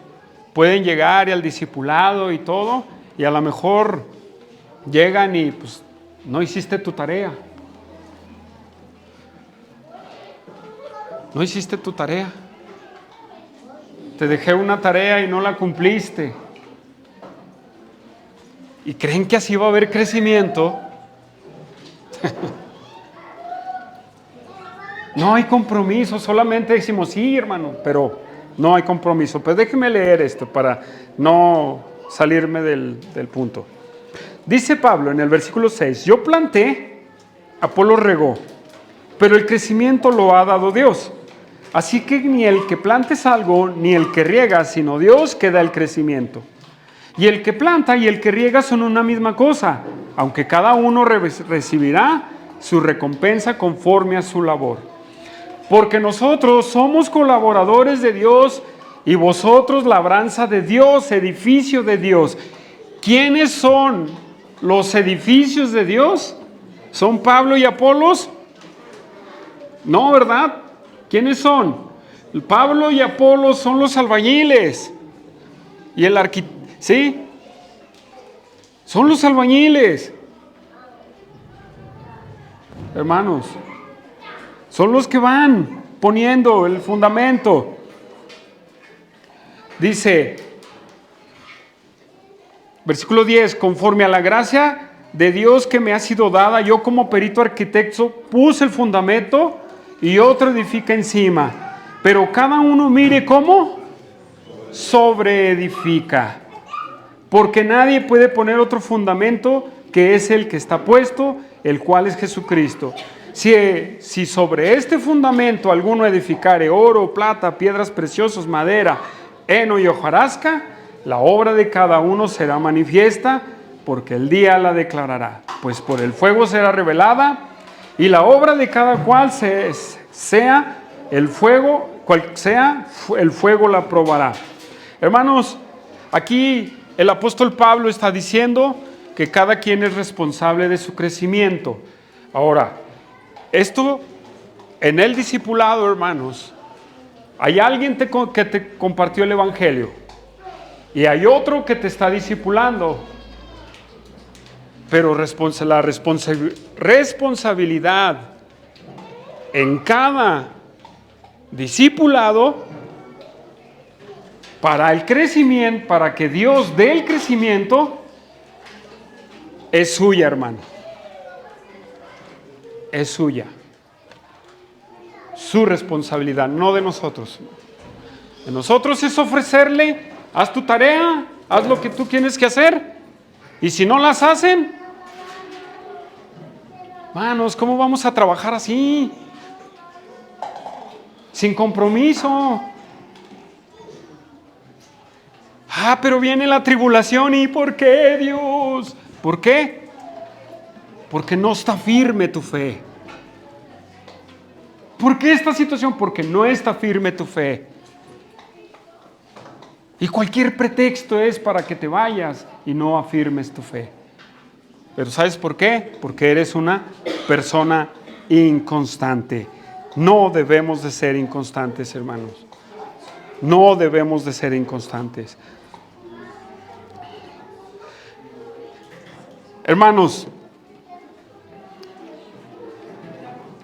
pueden llegar al discipulado y todo, y a lo mejor llegan y pues no hiciste tu tarea. No hiciste tu tarea. Te dejé una tarea y no la cumpliste. ¿Y creen que así va a haber crecimiento? No hay compromiso, solamente decimos, sí, hermano, pero no hay compromiso. Pues déjeme leer esto para no salirme del punto. Dice Pablo en el versículo 6, yo planté, Apolo regó, pero el crecimiento lo ha dado Dios. Así que ni el que plantes algo, ni el que riega, sino Dios que da el crecimiento. Y el que planta y el que riega son una misma cosa, aunque cada uno recibirá su recompensa conforme a su labor. Porque nosotros somos colaboradores de Dios y vosotros labranza de Dios, edificio de Dios. ¿Quiénes son los edificios de Dios? ¿Son Pablo y Apolos? No, ¿verdad? ¿Quiénes son? Pablo y Apolos son los albañiles. Y el arquitecto, ¿sí? Son los albañiles. Hermanos, son los que van poniendo el fundamento. Dice, versículo 10, conforme a la gracia de Dios que me ha sido dada, yo como perito arquitecto puse el fundamento y otro edifica encima. Pero cada uno mire cómo sobreedifica. Porque nadie puede poner otro fundamento que es el que está puesto, el cual es Jesucristo. Si sobre este fundamento alguno edificare oro, plata, piedras preciosas, madera, heno y hojarasca, la obra de cada uno será manifiesta, porque el día la declarará. Pues por el fuego será revelada, y la obra de cada cual sea el fuego la probará. Hermanos, aquí el apóstol Pablo está diciendo que cada quien es responsable de su crecimiento. Ahora, esto en el discipulado, hermanos, hay alguien que te compartió el evangelio y hay otro que te está discipulando, pero la responsabilidad en cada discipulado para el crecimiento, para que Dios dé el crecimiento, es suya, hermano. Es suya. Su responsabilidad, no de nosotros. De nosotros es ofrecerle, haz tu tarea, haz lo que tú tienes que hacer. Y si no las hacen, hermanos, ¿cómo vamos a trabajar así? Sin compromiso. Pero viene la tribulación. ¿Y por qué, Dios? ¿Por qué? Porque no está firme tu fe. ¿Por qué esta situación? Porque no está firme tu fe. Y cualquier pretexto es para que te vayas y no afirmes tu fe. Pero ¿sabes por qué? Porque eres una persona inconstante. No debemos de ser inconstantes, hermanos. No debemos de ser inconstantes. Hermanos,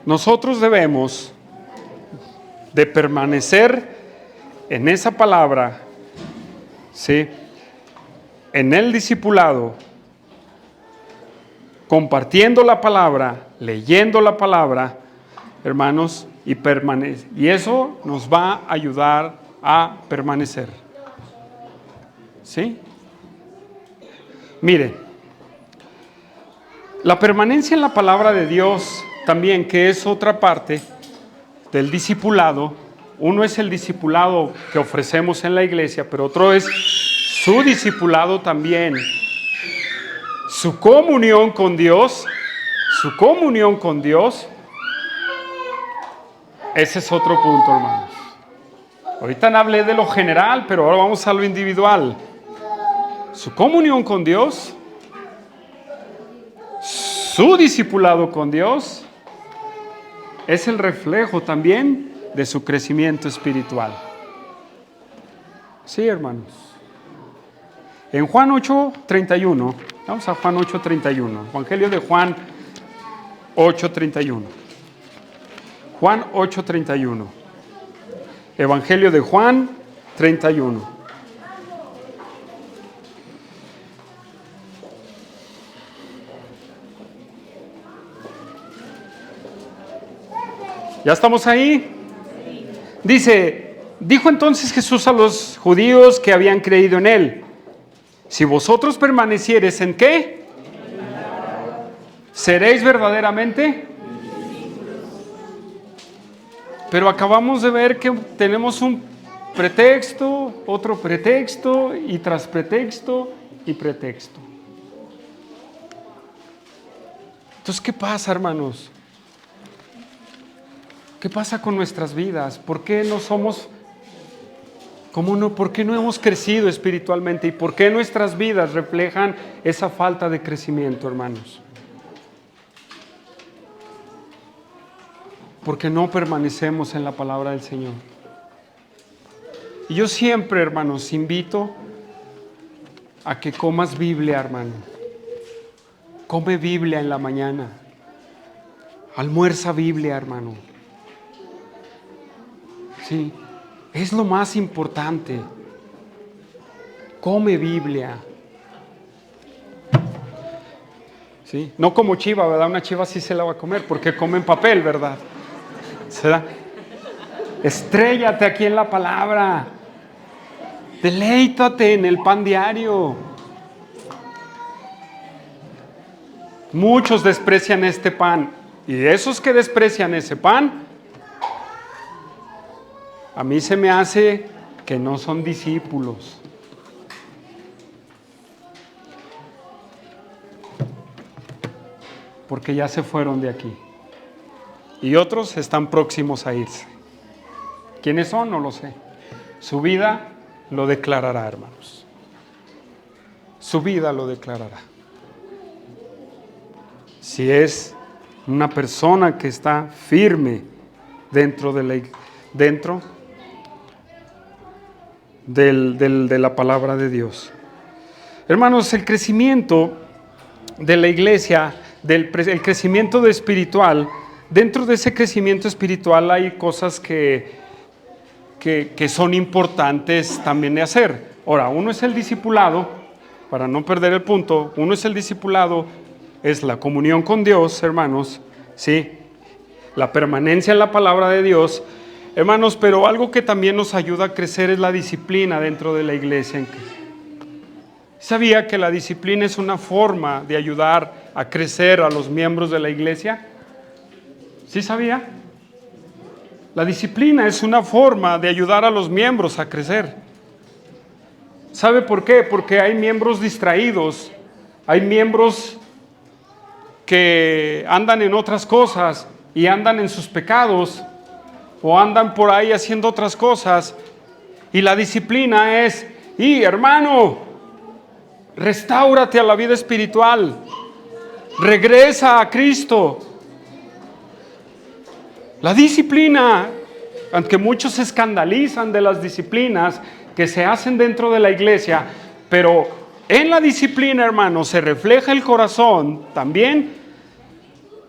nosotros debemos de permanecer en esa palabra, ¿sí? En el discipulado, compartiendo la palabra, leyendo la palabra, hermanos, y eso nos va a ayudar a permanecer. ¿Sí? Mire, la permanencia en la palabra de Dios también, que es otra parte del discipulado. Uno es el discipulado que ofrecemos en la iglesia, pero otro es su discipulado también. Su comunión con Dios, ese es otro punto, hermanos. Ahorita no hablé de lo general, pero ahora vamos a lo individual. Su comunión con Dios, su discipulado con Dios, es el reflejo también de su crecimiento espiritual. Sí, hermanos. En Juan 8:31, vamos a Juan 8:31, Evangelio de Juan 8:31. Juan 8:31. Evangelio de Juan 31. ¿Ya estamos ahí? Dice, dijo entonces Jesús a los judíos que habían creído en él: si vosotros permaneciereis en ¿qué? ¿Seréis verdaderamente? Pero acabamos de ver que tenemos un pretexto, otro pretexto, y tras pretexto y pretexto. Entonces, ¿qué pasa, hermanos? ¿Qué pasa con nuestras vidas? ¿Por qué no somos, por qué no hemos crecido espiritualmente? ¿Y por qué nuestras vidas reflejan esa falta de crecimiento, hermanos? Porque no permanecemos en la palabra del Señor. Y yo siempre, hermanos, invito a que comas Biblia, hermano. Come Biblia en la mañana. Almuerza Biblia, hermano. Sí, es lo más importante. Come Biblia. Sí, no como chiva, ¿verdad? Una chiva sí se la va a comer porque come en papel, ¿verdad? ¿Será? Estréllate aquí en la palabra. Deleítate en el pan diario. Muchos desprecian este pan. Y de esos que desprecian ese pan, a mí se me hace que no son discípulos. Porque ya se fueron de aquí. Y otros están próximos a irse. ¿Quiénes son? No lo sé. Su vida lo declarará, hermanos. Su vida lo declarará. Si es una persona que está firme dentro de la palabra de Dios. Hermanos, el crecimiento de la iglesia, el crecimiento espiritual, dentro de ese crecimiento espiritual hay cosas que son importantes también de hacer. Ahora, uno es el discipulado, para no perder el punto, uno es el discipulado, es la comunión con Dios, hermanos, ¿sí? La permanencia en la palabra de Dios, hermanos, pero algo que también nos ayuda a crecer es la disciplina dentro de la iglesia. ¿Sabía que la disciplina es una forma de ayudar a crecer a los miembros de la iglesia? ¿Sí sabía? La disciplina es una forma de ayudar a los miembros a crecer. ¿Sabe por qué? Porque hay miembros distraídos, hay miembros que andan en otras cosas y andan en sus pecados o andan por ahí haciendo otras cosas. Y la disciplina es, hermano, restáurate a la vida espiritual, regresa a Cristo. La disciplina, aunque muchos se escandalizan de las disciplinas que se hacen dentro de la iglesia, pero en la disciplina, hermanos, se refleja el corazón también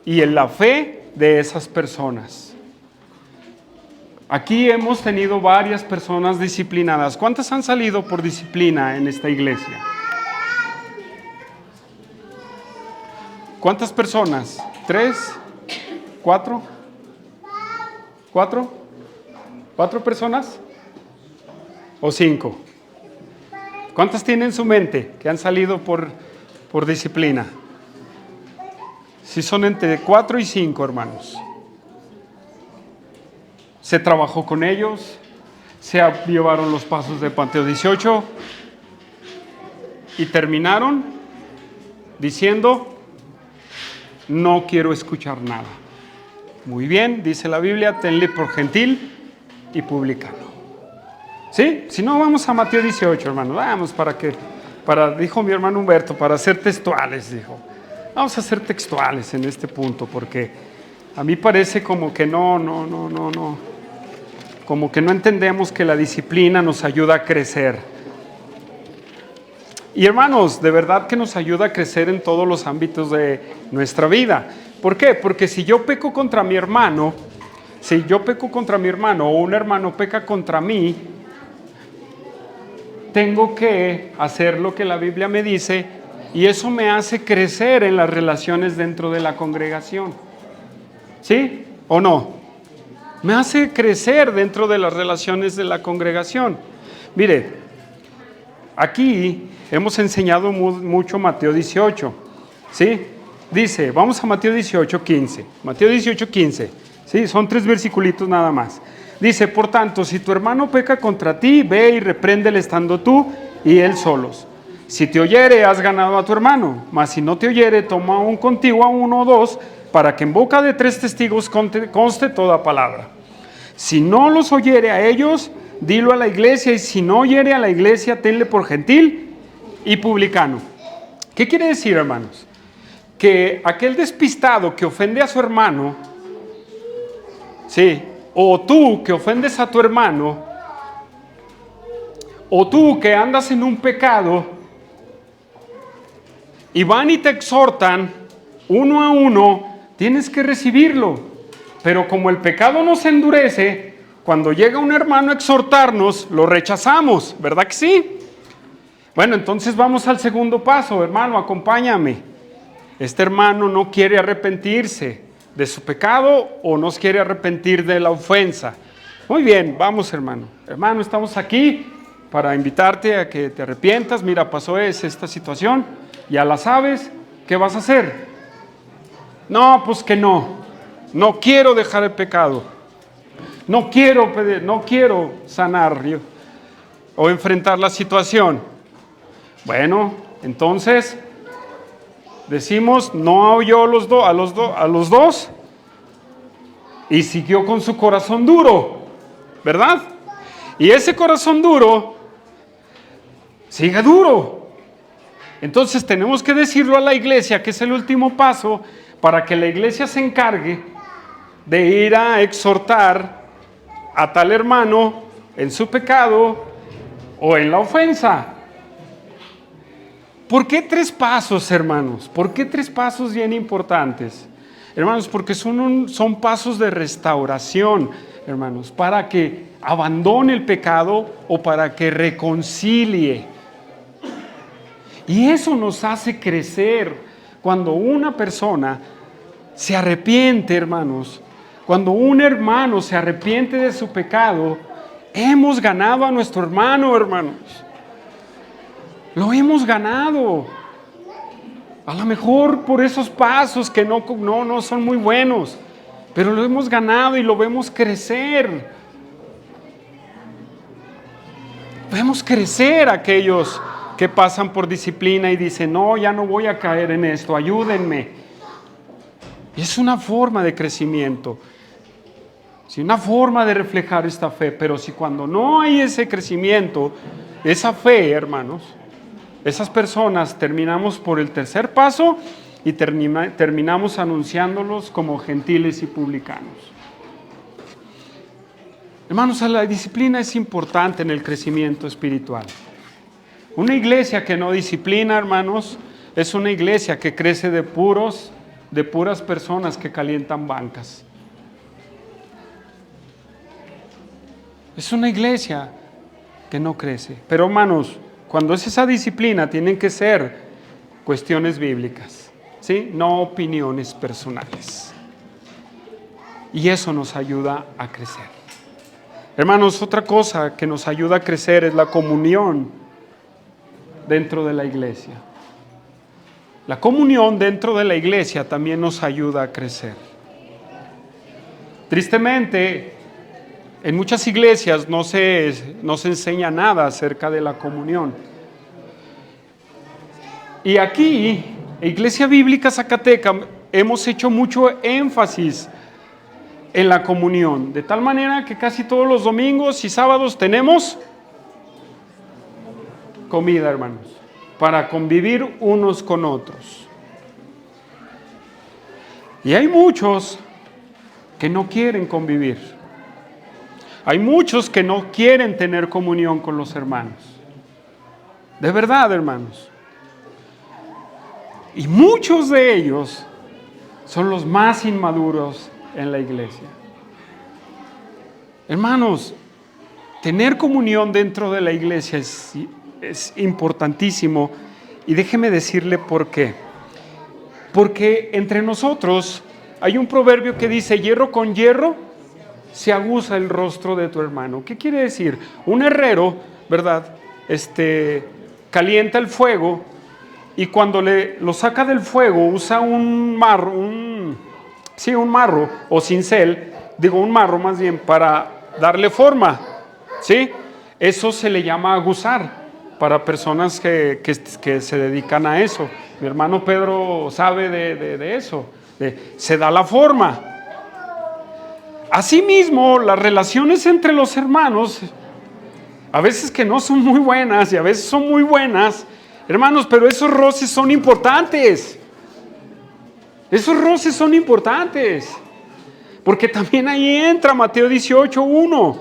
y en la fe de esas personas. Aquí hemos tenido varias personas disciplinadas. ¿Cuántas han salido por disciplina en esta iglesia? ¿Cuántas personas? ¿3? ¿4? ¿4? ¿4 personas? ¿O 5? ¿Cuántas tienen en su mente que han salido por disciplina? Si son entre 4 y 5, hermanos. Se trabajó con ellos, se llevaron los pasos de Mateo 18 y terminaron diciendo, no quiero escuchar nada. Muy bien, dice la Biblia, tenle por gentil y publicano. ¿Sí? Si no, vamos a Mateo 18, hermano. Vamos dijo mi hermano Humberto, para ser textuales, dijo. Vamos a ser textuales en este punto, porque a mí parece como que no. Como que no entendemos que la disciplina nos ayuda a crecer. Y hermanos, de verdad que nos ayuda a crecer en todos los ámbitos de nuestra vida. ¿Por qué? Porque si yo peco contra mi hermano, o un hermano peca contra mí, tengo que hacer lo que la Biblia me dice, y eso me hace crecer en las relaciones dentro de la congregación. ¿Sí o no? Me hace crecer dentro de las relaciones de la congregación. Mire, aquí hemos enseñado mucho Mateo 18, ¿sí? Dice, vamos a Mateo 18, 15. Mateo 18, 15, ¿sí? Son 3 versiculitos nada más. Dice, por tanto, si tu hermano peca contra ti, ve y repréndele estando tú y él solos. Si te oyere, has ganado a tu hermano, mas si no te oyere, toma aún contigo a 1 o 2, para que en boca de 3 testigos conste toda palabra. Si no los oyere a ellos, dilo a la iglesia, y si no oyere a la iglesia, tenle por gentil y publicano. ¿Qué quiere decir, hermanos? Que aquel despistado que ofende a su hermano, sí, o tú que ofendes a tu hermano, o tú que andas en un pecado, y van y te exhortan uno a uno, tienes que recibirlo. Pero como el pecado nos endurece, cuando llega un hermano a exhortarnos, lo rechazamos, ¿verdad que sí? Bueno, entonces vamos al segundo paso, hermano, acompáñame. Este hermano no quiere arrepentirse, de su pecado o no se quiere arrepentir de la ofensa. Muy bien, vamos hermano. Hermano, estamos aquí para invitarte a que te arrepientas. Mira, pasó esta situación, ya la sabes, ¿qué vas a hacer? No, pues que no quiero dejar el pecado, no quiero sanar o enfrentar la situación. Bueno, entonces decimos, no oyó a los dos y siguió con su corazón duro, ¿verdad? Y ese corazón duro sigue duro. Entonces tenemos que decirlo a la iglesia, que es el último paso, para que la iglesia se encargue de ir a exhortar a tal hermano en su pecado o en la ofensa. ¿Por qué 3 pasos, hermanos? ¿Por qué 3 pasos bien importantes? Hermanos, porque son pasos de restauración, hermanos, para que abandone el pecado o para que reconcilie. Y eso nos hace crecer. Cuando una persona se arrepiente, hermanos, cuando un hermano se arrepiente de su pecado, hemos ganado a nuestro hermano, hermanos. Lo hemos ganado. A lo mejor por esos pasos que no son muy buenos, pero lo hemos ganado y lo vemos crecer. Vemos crecer a aquellos que pasan por disciplina y dicen, no, ya no voy a caer en esto, ayúdenme. Y es una forma de crecimiento, sí, una forma de reflejar esta fe. Pero si cuando no hay ese crecimiento, esa fe, hermanos, esas personas terminamos por el 3er paso y terminamos anunciándolos como gentiles y publicanos. Hermanos, la disciplina es importante en el crecimiento espiritual. Una iglesia que no disciplina, hermanos, es una iglesia que crece de puras personas que calientan bancas. Es una iglesia que no crece. Pero, hermanos, cuando es esa disciplina, tienen que ser cuestiones bíblicas, ¿sí? No opiniones personales. Y eso nos ayuda a crecer. Hermanos, otra cosa que nos ayuda a crecer es la comunión dentro de la iglesia. La comunión dentro de la iglesia también nos ayuda a crecer. Tristemente, en muchas iglesias no se enseña nada acerca de la comunión. Y aquí, Iglesia Bíblica Zacateca, hemos hecho mucho énfasis en la comunión, de tal manera que casi todos los domingos y sábados tenemos comida, hermanos, para convivir unos con otros. Y hay muchos que no quieren convivir. Hay muchos que no quieren tener comunión con los hermanos. De verdad, hermanos. Y muchos de ellos son los más inmaduros en la iglesia. Hermanos, tener comunión dentro de la iglesia es importantísimo, y déjeme decirle por qué. Porque entre nosotros hay un proverbio que dice, hierro con hierro se aguza el rostro de tu hermano. ¿Qué quiere decir? Un herrero, ¿verdad? Calienta el fuego y cuando lo saca del fuego usa un marro o cincel, un marro más bien, para darle forma, ¿sí? Eso se le llama aguzar para personas que se dedican a eso. Mi hermano Pedro sabe de eso, se da la forma. Asimismo, las relaciones entre los hermanos, a veces que no son muy buenas y a veces son muy buenas, hermanos, pero esos roces son importantes. Esos roces son importantes. Porque también ahí entra Mateo 18:1,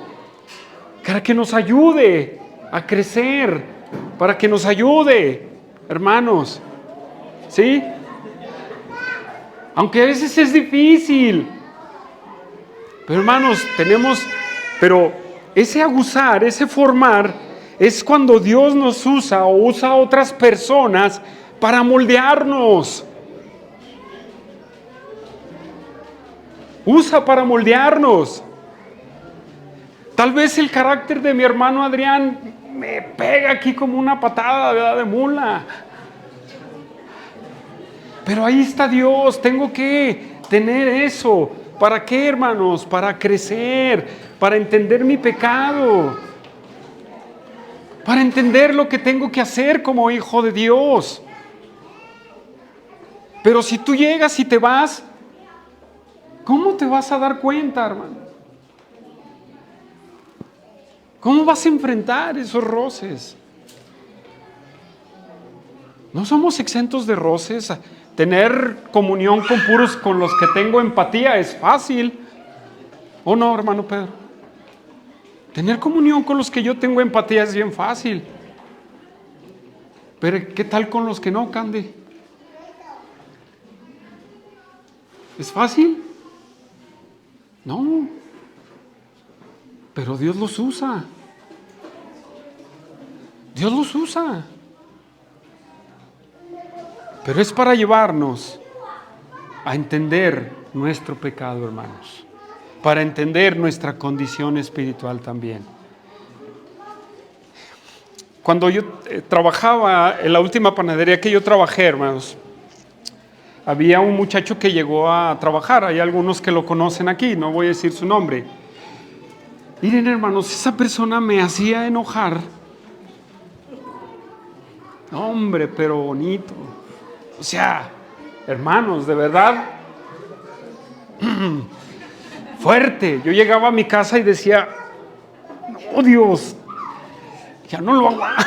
para que nos ayude a crecer, para que nos ayude, hermanos, ¿sí? Aunque a veces es difícil. Pero hermanos, pero ese aguzar, ese formar, es cuando Dios nos usa o usa a otras personas para moldearnos. usa para moldearnos. Tal vez el carácter de mi hermano Adrián me pega aquí como una patada, ¿verdad?, de mula. Pero ahí está Dios, tengo que tener eso. ¿Para qué, hermanos? Para crecer, para entender mi pecado, para entender lo que tengo que hacer como hijo de Dios. Pero si tú llegas y te vas, ¿cómo te vas a dar cuenta, hermano? ¿Cómo vas a enfrentar esos roces? No somos exentos de roces. Tener comunión con los que tengo empatía es fácil. ¿O no, hermano Pedro? Tener comunión con los que yo tengo empatía es bien fácil. Pero ¿qué tal con los que no, Candy? ¿Es fácil? No. Pero Dios los usa. Dios los usa. Pero es para llevarnos a entender nuestro pecado, hermanos. Para entender nuestra condición espiritual también. Cuando yo trabajaba en la última panadería que yo trabajé, hermanos, había un muchacho que llegó a trabajar. Hay algunos que lo conocen aquí, no voy a decir su nombre. Miren, hermanos, esa persona me hacía enojar. Hombre, pero bonito. O sea, hermanos, de verdad, fuerte. Yo llegaba a mi casa y decía, oh Dios, ya no lo aguanto.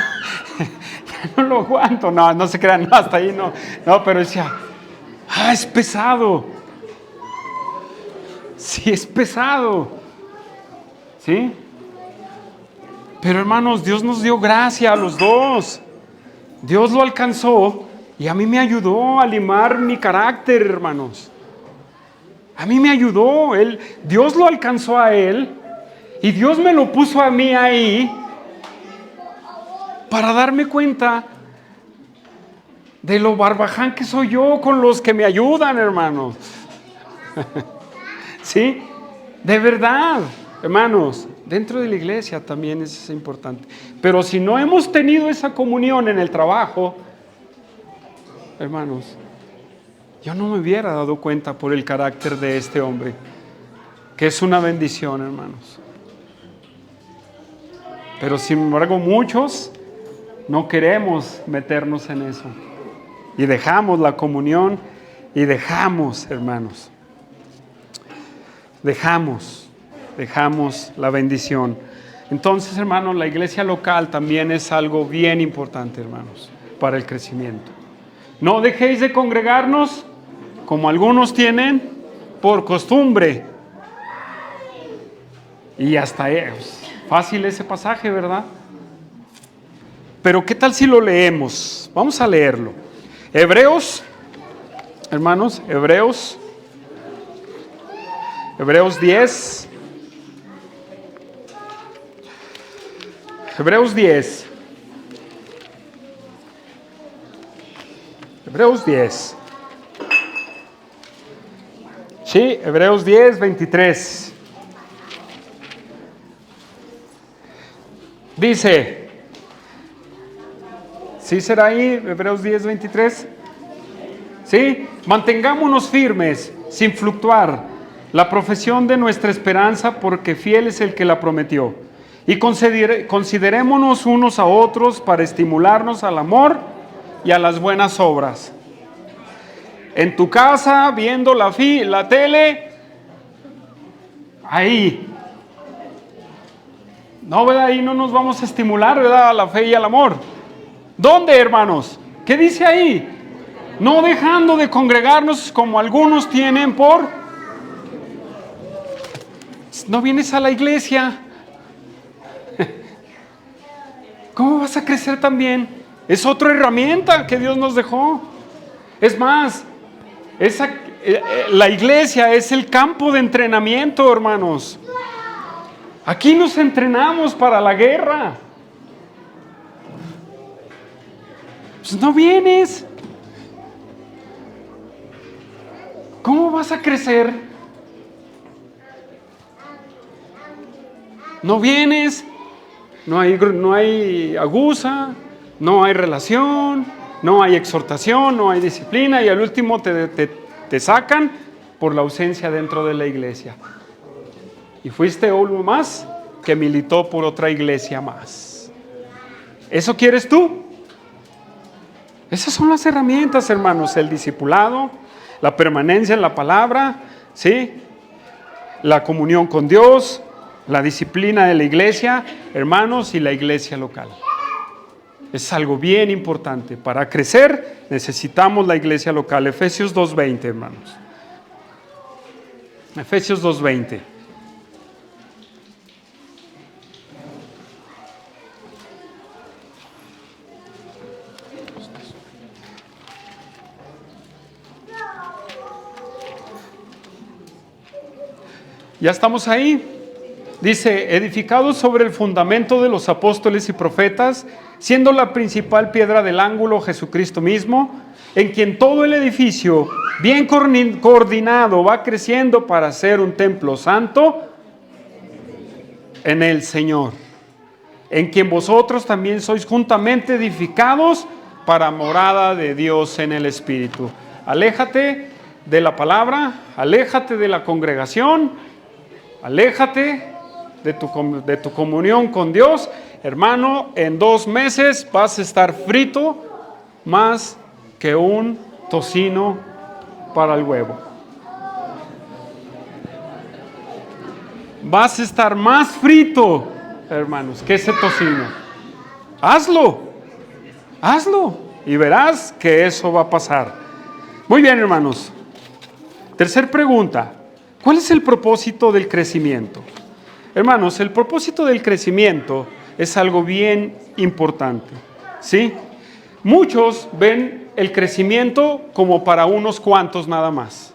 Ya no lo aguanto. No, no se crean, no, hasta ahí no. No, pero decía, es pesado. Sí, es pesado. ¿Sí? Pero hermanos, Dios nos dio gracia a los dos. Dios lo alcanzó y a mí me ayudó a limar mi carácter, hermanos. A mí me ayudó. Dios lo alcanzó a él y Dios me lo puso a mí ahí para darme cuenta de lo barbaján que soy yo con los que me ayudan, hermanos. ¿Sí? De verdad, hermanos, dentro de la iglesia también es importante. Pero si no hemos tenido esa comunión en el trabajo, hermanos, yo no me hubiera dado cuenta por el carácter de este hombre, que es una bendición, hermanos. Pero sin embargo, muchos no queremos meternos en eso. Y dejamos la comunión y dejamos, hermanos. Dejamos la bendición. Entonces, hermanos, la iglesia local también es algo bien importante, hermanos, para el crecimiento. No dejéis de congregarnos como algunos tienen por costumbre. Y hasta es fácil ese pasaje, ¿verdad? Pero ¿qué tal si lo leemos? Vamos a leerlo. Hebreos, hermanos, Hebreos 10. Hebreos 10. Hebreos 10. Sí, Hebreos 10, 23. Dice, ¿sí será ahí Hebreos 10, 23? ¿Sí? Mantengámonos firmes, sin fluctuar, la profesión de nuestra esperanza, porque fiel es el que la prometió. Y considerémonos unos a otros para estimularnos al amor y a las buenas obras. En tu casa, viendo la tele, ahí. No, ¿verdad? Ahí no nos vamos a estimular, ¿verdad?, a la fe y al amor. ¿Dónde, hermanos? ¿Qué dice ahí? No dejando de congregarnos como algunos tienen por... No vienes a la iglesia. ¿Cómo vas a crecer también? Es otra herramienta que Dios nos dejó. Es más, la iglesia es el campo de entrenamiento, hermanos. Aquí nos entrenamos para la guerra. Pues no vienes. ¿Cómo vas a crecer No vienes, no hay aguza, no hay relación, no hay exhortación, no hay disciplina y al último te sacan por la ausencia dentro de la iglesia. Y fuiste uno más que militó por otra iglesia más. ¿Eso quieres tú? Esas son las herramientas, hermanos: el discipulado, la permanencia en la palabra, ¿sí? La comunión con Dios, la disciplina de la iglesia, hermanos, y la iglesia local. Es algo bien importante. Para crecer necesitamos la iglesia local. Efesios 2:20, hermanos. Efesios 2:20. ¿Ya estamos ahí? Dice: edificados sobre el fundamento de los apóstoles y profetas, siendo la principal piedra del ángulo Jesucristo mismo, en quien todo el edificio, bien coordinado, va creciendo para ser un templo santo en el Señor, en quien vosotros también sois juntamente edificados para morada de Dios en el Espíritu. Aléjate de la palabra, aléjate de la congregación, aléjate de tu comunión con Dios, hermano. En 2 meses vas a estar frito más que un tocino para el huevo. Vas a estar más frito, hermanos, que ese tocino. Hazlo y verás que eso va a pasar. Muy bien, hermanos. Tercer pregunta: ¿cuál es el propósito del crecimiento? Hermanos, el propósito del crecimiento es algo bien importante, ¿sí? Muchos ven el crecimiento como para unos cuantos nada más.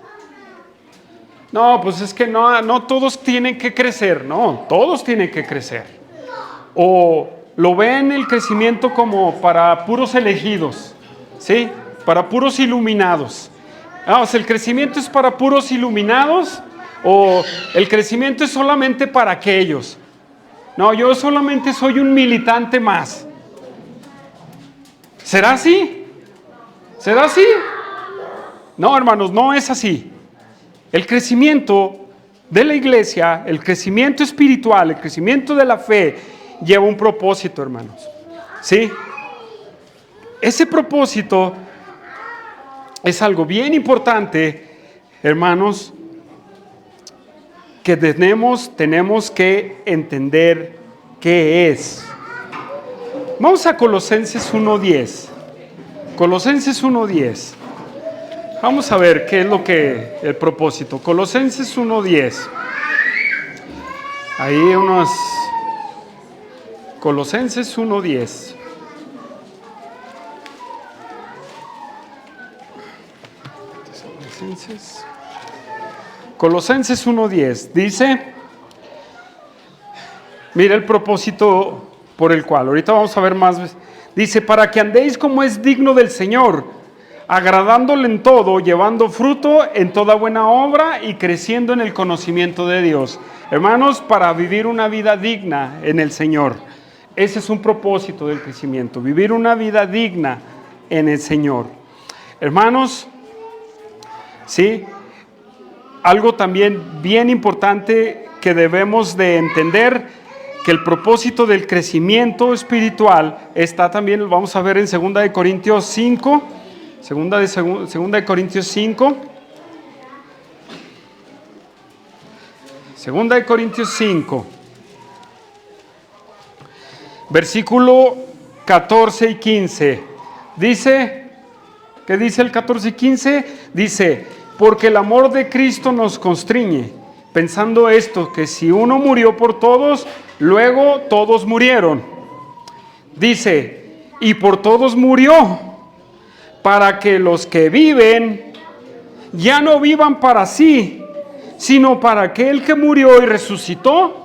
No, pues es que no todos tienen que crecer. No, todos tienen que crecer. O lo ven el crecimiento como para puros elegidos, ¿sí? Para puros iluminados. O sea, el crecimiento es para puros iluminados, o el crecimiento es solamente para aquellos. No, yo solamente soy un militante más. ¿Será así? ¿Será así? No, hermanos, no es así. El crecimiento de la iglesia, el crecimiento espiritual, el crecimiento de la fe, lleva un propósito, hermanos. ¿Sí? Ese propósito es algo bien importante, hermanos, que tenemos que entender qué es. Vamos a Colosenses 1:10. Colosenses 1:10. Vamos a ver qué es el propósito. Colosenses 1:10. Ahí Colosenses 1:10. Colosenses 1:10 dice, mira el propósito por el cual, ahorita vamos a ver más, dice: para que andéis como es digno del Señor, agradándole en todo, llevando fruto en toda buena obra y creciendo en el conocimiento de Dios. Hermanos, para vivir una vida digna en el Señor. Ese es un propósito del crecimiento, vivir una vida digna en el Señor. Hermanos, ¿sí? Algo también bien importante que debemos de entender, que el propósito del crecimiento espiritual está también, lo vamos a ver en 2 de Corintios 5, 2 de Corintios 5, 2 de Corintios 5, versículo 14 y 15, dice, ¿qué dice el 14 y 15? Dice: porque el amor de Cristo nos constriñe, pensando esto, que si uno murió por todos, luego todos murieron. Dice: y por todos murió, para que los que viven ya no vivan para sí, sino para aquel que murió y resucitó.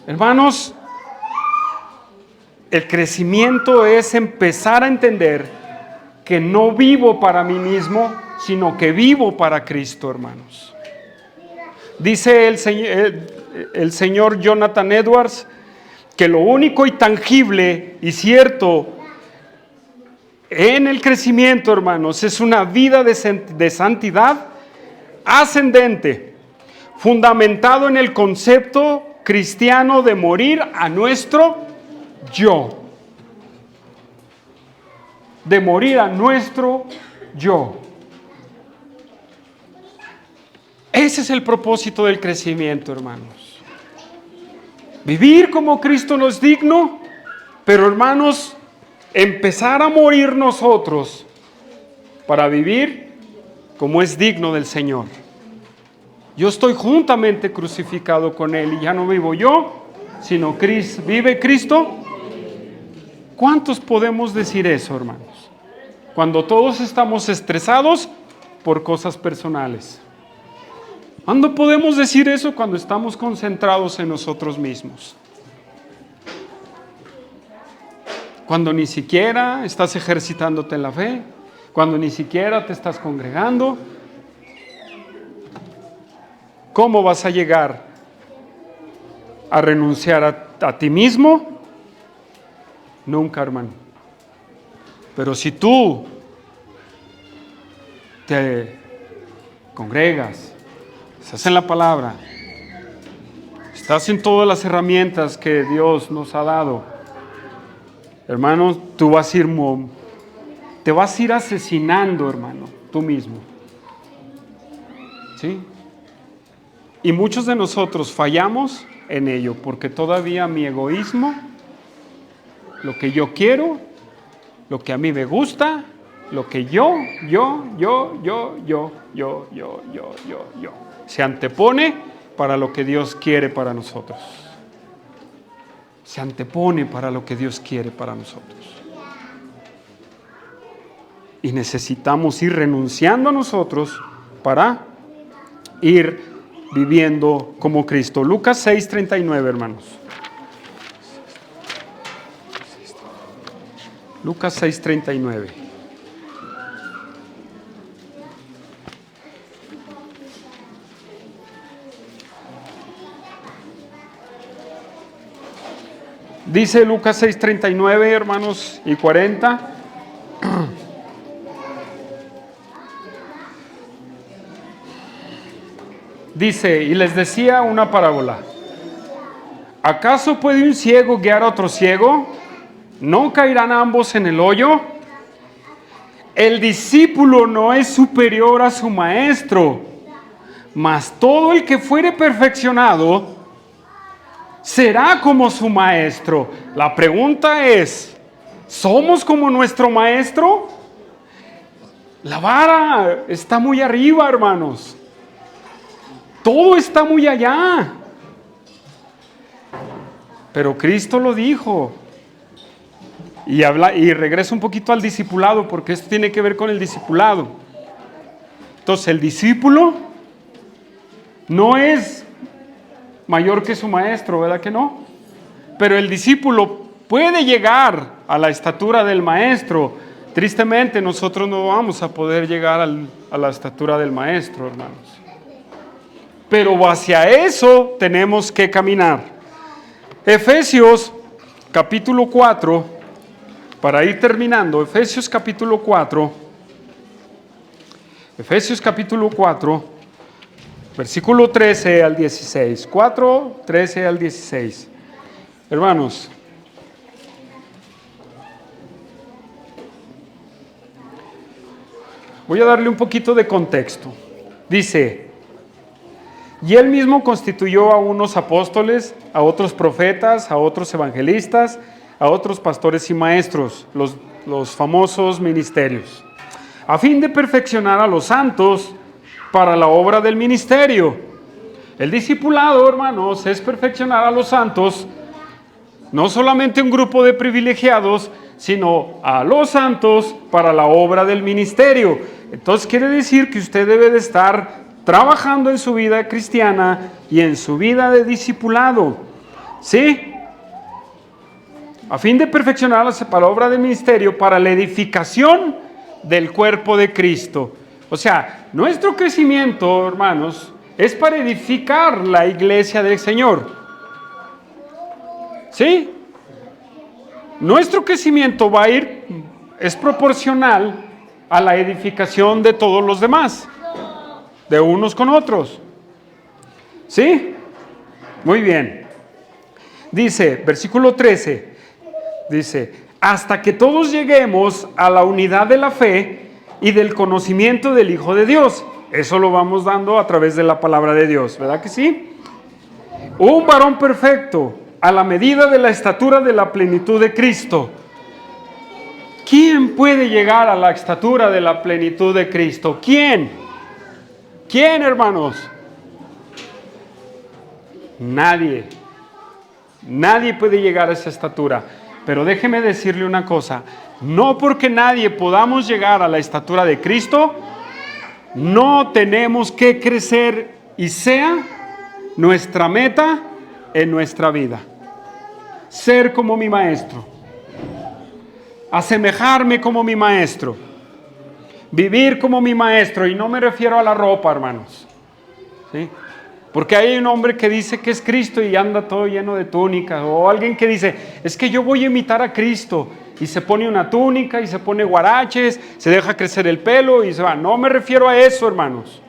Hermanos, el crecimiento es empezar a entender que no vivo para mí mismo, sino que vivo para Cristo, hermanos. Dice el señor Jonathan Edwards que lo único y tangible y cierto en el crecimiento, hermanos, es una vida de santidad ascendente, fundamentado en el concepto cristiano de morir a nuestro yo. De morir a nuestro yo. Ese es el propósito del crecimiento, hermanos. Vivir como Cristo nos digno, pero hermanos, empezar a morir nosotros para vivir como es digno del Señor. Yo estoy juntamente crucificado con Él y ya no vivo yo, sino Cristo. ¿Vive Cristo? ¿Cuántos podemos decir eso, hermanos? Cuando todos estamos estresados por cosas personales. ¿Cuándo podemos decir eso? Cuando estamos concentrados en nosotros mismos. Cuando ni siquiera estás ejercitándote en la fe, cuando ni siquiera te estás congregando. ¿Cómo vas a llegar a renunciar a ti mismo? Nunca, hermano. Pero si tú te congregas, estás en la palabra, estás en todas las herramientas que Dios nos ha dado, hermano, tú te vas a ir asesinando, hermano, tú mismo. ¿Sí? Y muchos de nosotros fallamos en ello, porque todavía mi egoísmo, lo que yo quiero, lo que a mí me gusta, lo que yo, se antepone para lo que Dios quiere para nosotros. Se antepone para lo que Dios quiere para nosotros. Y necesitamos ir renunciando a nosotros para ir viviendo como Cristo. Lucas 6:39, hermanos. Lucas 6:39. Dice Lucas 6:39, hermanos, y 40. Dice, y les decía una parábola. ¿Acaso puede un ciego guiar a otro ciego? ¿No caerán ambos en el hoyo? El discípulo no es superior a su maestro, mas todo el que fuere perfeccionado será como su maestro. La pregunta es, ¿somos como nuestro maestro? La vara está muy arriba, hermanos. Todo está muy allá. Pero Cristo lo dijo. Y regreso un poquito al discipulado, porque esto tiene que ver con el discipulado. Entonces, el discípulo no es mayor que su maestro, ¿verdad que no? Pero el discípulo puede llegar a la estatura del maestro. Tristemente, nosotros no vamos a poder llegar a la estatura del maestro, hermanos. Pero hacia eso tenemos que caminar. Efesios capítulo 4, para ir terminando, Efesios capítulo 4, versículo 13 al 16, 4, 13 al 16. Hermanos, voy a darle un poquito de contexto. Dice, y él mismo constituyó a unos apóstoles, a otros profetas, a otros evangelistas, a otros pastores y maestros, los famosos ministerios, a fin de perfeccionar a los santos para la obra del ministerio. El discipulado, hermanos, es perfeccionar a los santos, no solamente un grupo de privilegiados, sino a los santos para la obra del ministerio. Entonces quiere decir que usted debe de estar trabajando en su vida cristiana y en su vida de discipulado, ¿sí? A fin de perfeccionar para la obra del ministerio, para la edificación del cuerpo de Cristo. O sea, nuestro crecimiento, hermanos, es para edificar la iglesia del Señor. ¿Sí? Nuestro crecimiento va a ir, es proporcional a la edificación de todos los demás, de unos con otros. ¿Sí? Muy bien. Dice, versículo 13, dice, hasta que todos lleguemos a la unidad de la fe y del conocimiento del Hijo de Dios. Eso lo vamos dando a través de la palabra de Dios, ¿verdad que sí? Un varón perfecto, a la medida de la estatura de la plenitud de Cristo. ¿Quién puede llegar a la estatura de la plenitud de Cristo? ¿Quién? ¿Quién, hermanos? Nadie. Nadie puede llegar a esa estatura. Pero déjeme decirle una cosa. No porque nadie podamos llegar a la estatura de Cristo, no tenemos que crecer y sea nuestra meta en nuestra vida. Ser como mi maestro. Asemejarme como mi maestro. Vivir como mi maestro. Y no me refiero a la ropa, hermanos. ¿Sí? Porque hay un hombre que dice que es Cristo y anda todo lleno de túnicas. O alguien que dice, es que yo voy a imitar a Cristo. Y se pone una túnica y se pone guaraches, se deja crecer el pelo y se va. No me refiero a eso, hermanos.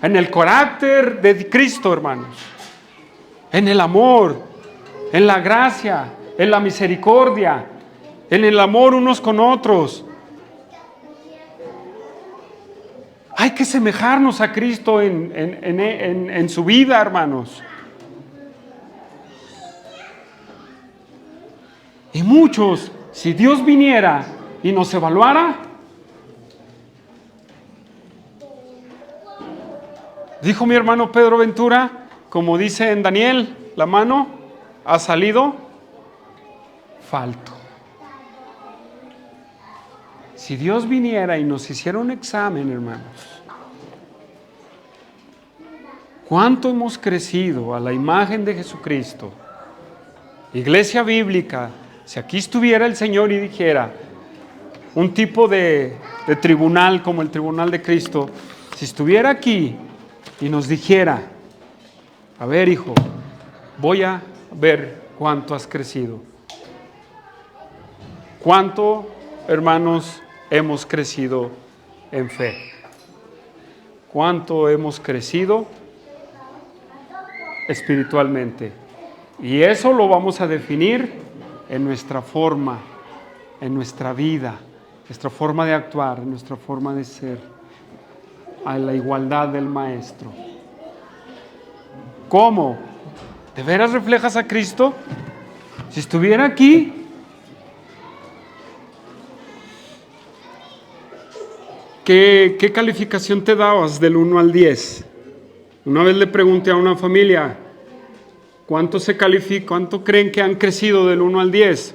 En el carácter de Cristo, hermanos. En el amor, en la gracia, en la misericordia, en el amor unos con otros. Hay que semejarnos a Cristo en su vida, hermanos. Y muchos, si Dios viniera y nos evaluara, dijo mi hermano Pedro Ventura, como dice en Daniel, la mano ha salido falto. Si Dios viniera y nos hiciera un examen, hermanos, ¿cuánto hemos crecido a la imagen de Jesucristo? Iglesia bíblica, si aquí estuviera el Señor y dijera, un tipo de tribunal como el tribunal de Cristo, si estuviera aquí y nos dijera, a ver, hijo, voy a ver cuánto has crecido. ¿Cuánto, hermanos, hemos crecido en fe? ¿Cuánto hemos crecido espiritualmente? Y eso lo vamos a definir en nuestra forma, en nuestra vida, nuestra forma de actuar, nuestra forma de ser, a la igualdad del Maestro. ¿Cómo? ¿De veras reflejas a Cristo? Si estuviera aquí, ¿qué calificación te dabas del 1 al 10? Una vez le pregunté a una familia, ¿cuánto creen que han crecido del 1 al 10?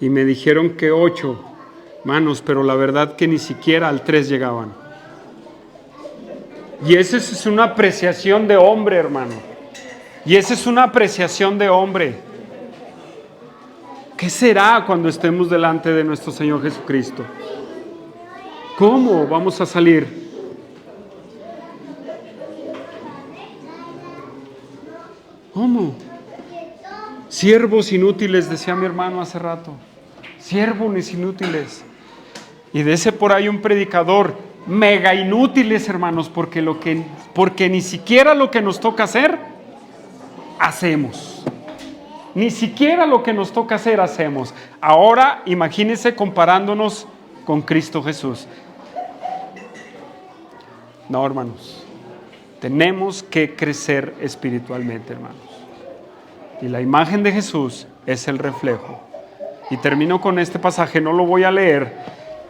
Y me dijeron que 8, manos, pero la verdad que ni siquiera al 3 llegaban. Y esa es una apreciación de hombre, hermano. Y esa es una apreciación de hombre. ¿Qué será cuando estemos delante de nuestro Señor Jesucristo? ¿Cómo vamos a salir? ¿Cómo? Siervos inútiles, decía mi hermano hace rato. Siervos inútiles. Y dice por ahí un predicador, mega inútiles, hermanos, porque ni siquiera lo que nos toca hacer, hacemos. Ni siquiera lo que nos toca hacer, hacemos. Ahora, imagínense comparándonos con Cristo Jesús. No, hermanos. Tenemos que crecer espiritualmente, hermanos. Y la imagen de Jesús es el reflejo. Y termino con este pasaje, no lo voy a leer,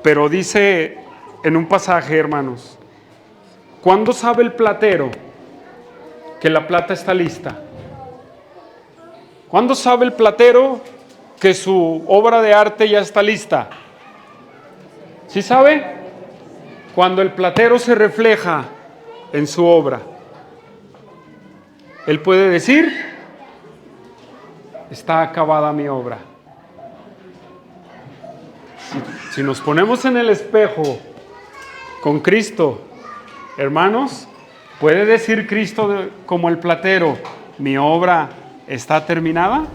pero dice en un pasaje, hermanos, ¿cuándo sabe el platero que la plata está lista? ¿Cuándo sabe el platero que su obra de arte ya está lista? ¿Sí sabe? Cuando el platero se refleja en su obra. Él puede decir, está acabada mi obra. Si nos ponemos en el espejo con Cristo, hermanos, ¿Puede decir Cristo como el platero, mi obra está terminada?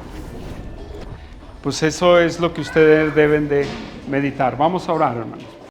Pues eso es lo que ustedes deben de meditar. Vamos a orar, hermanos.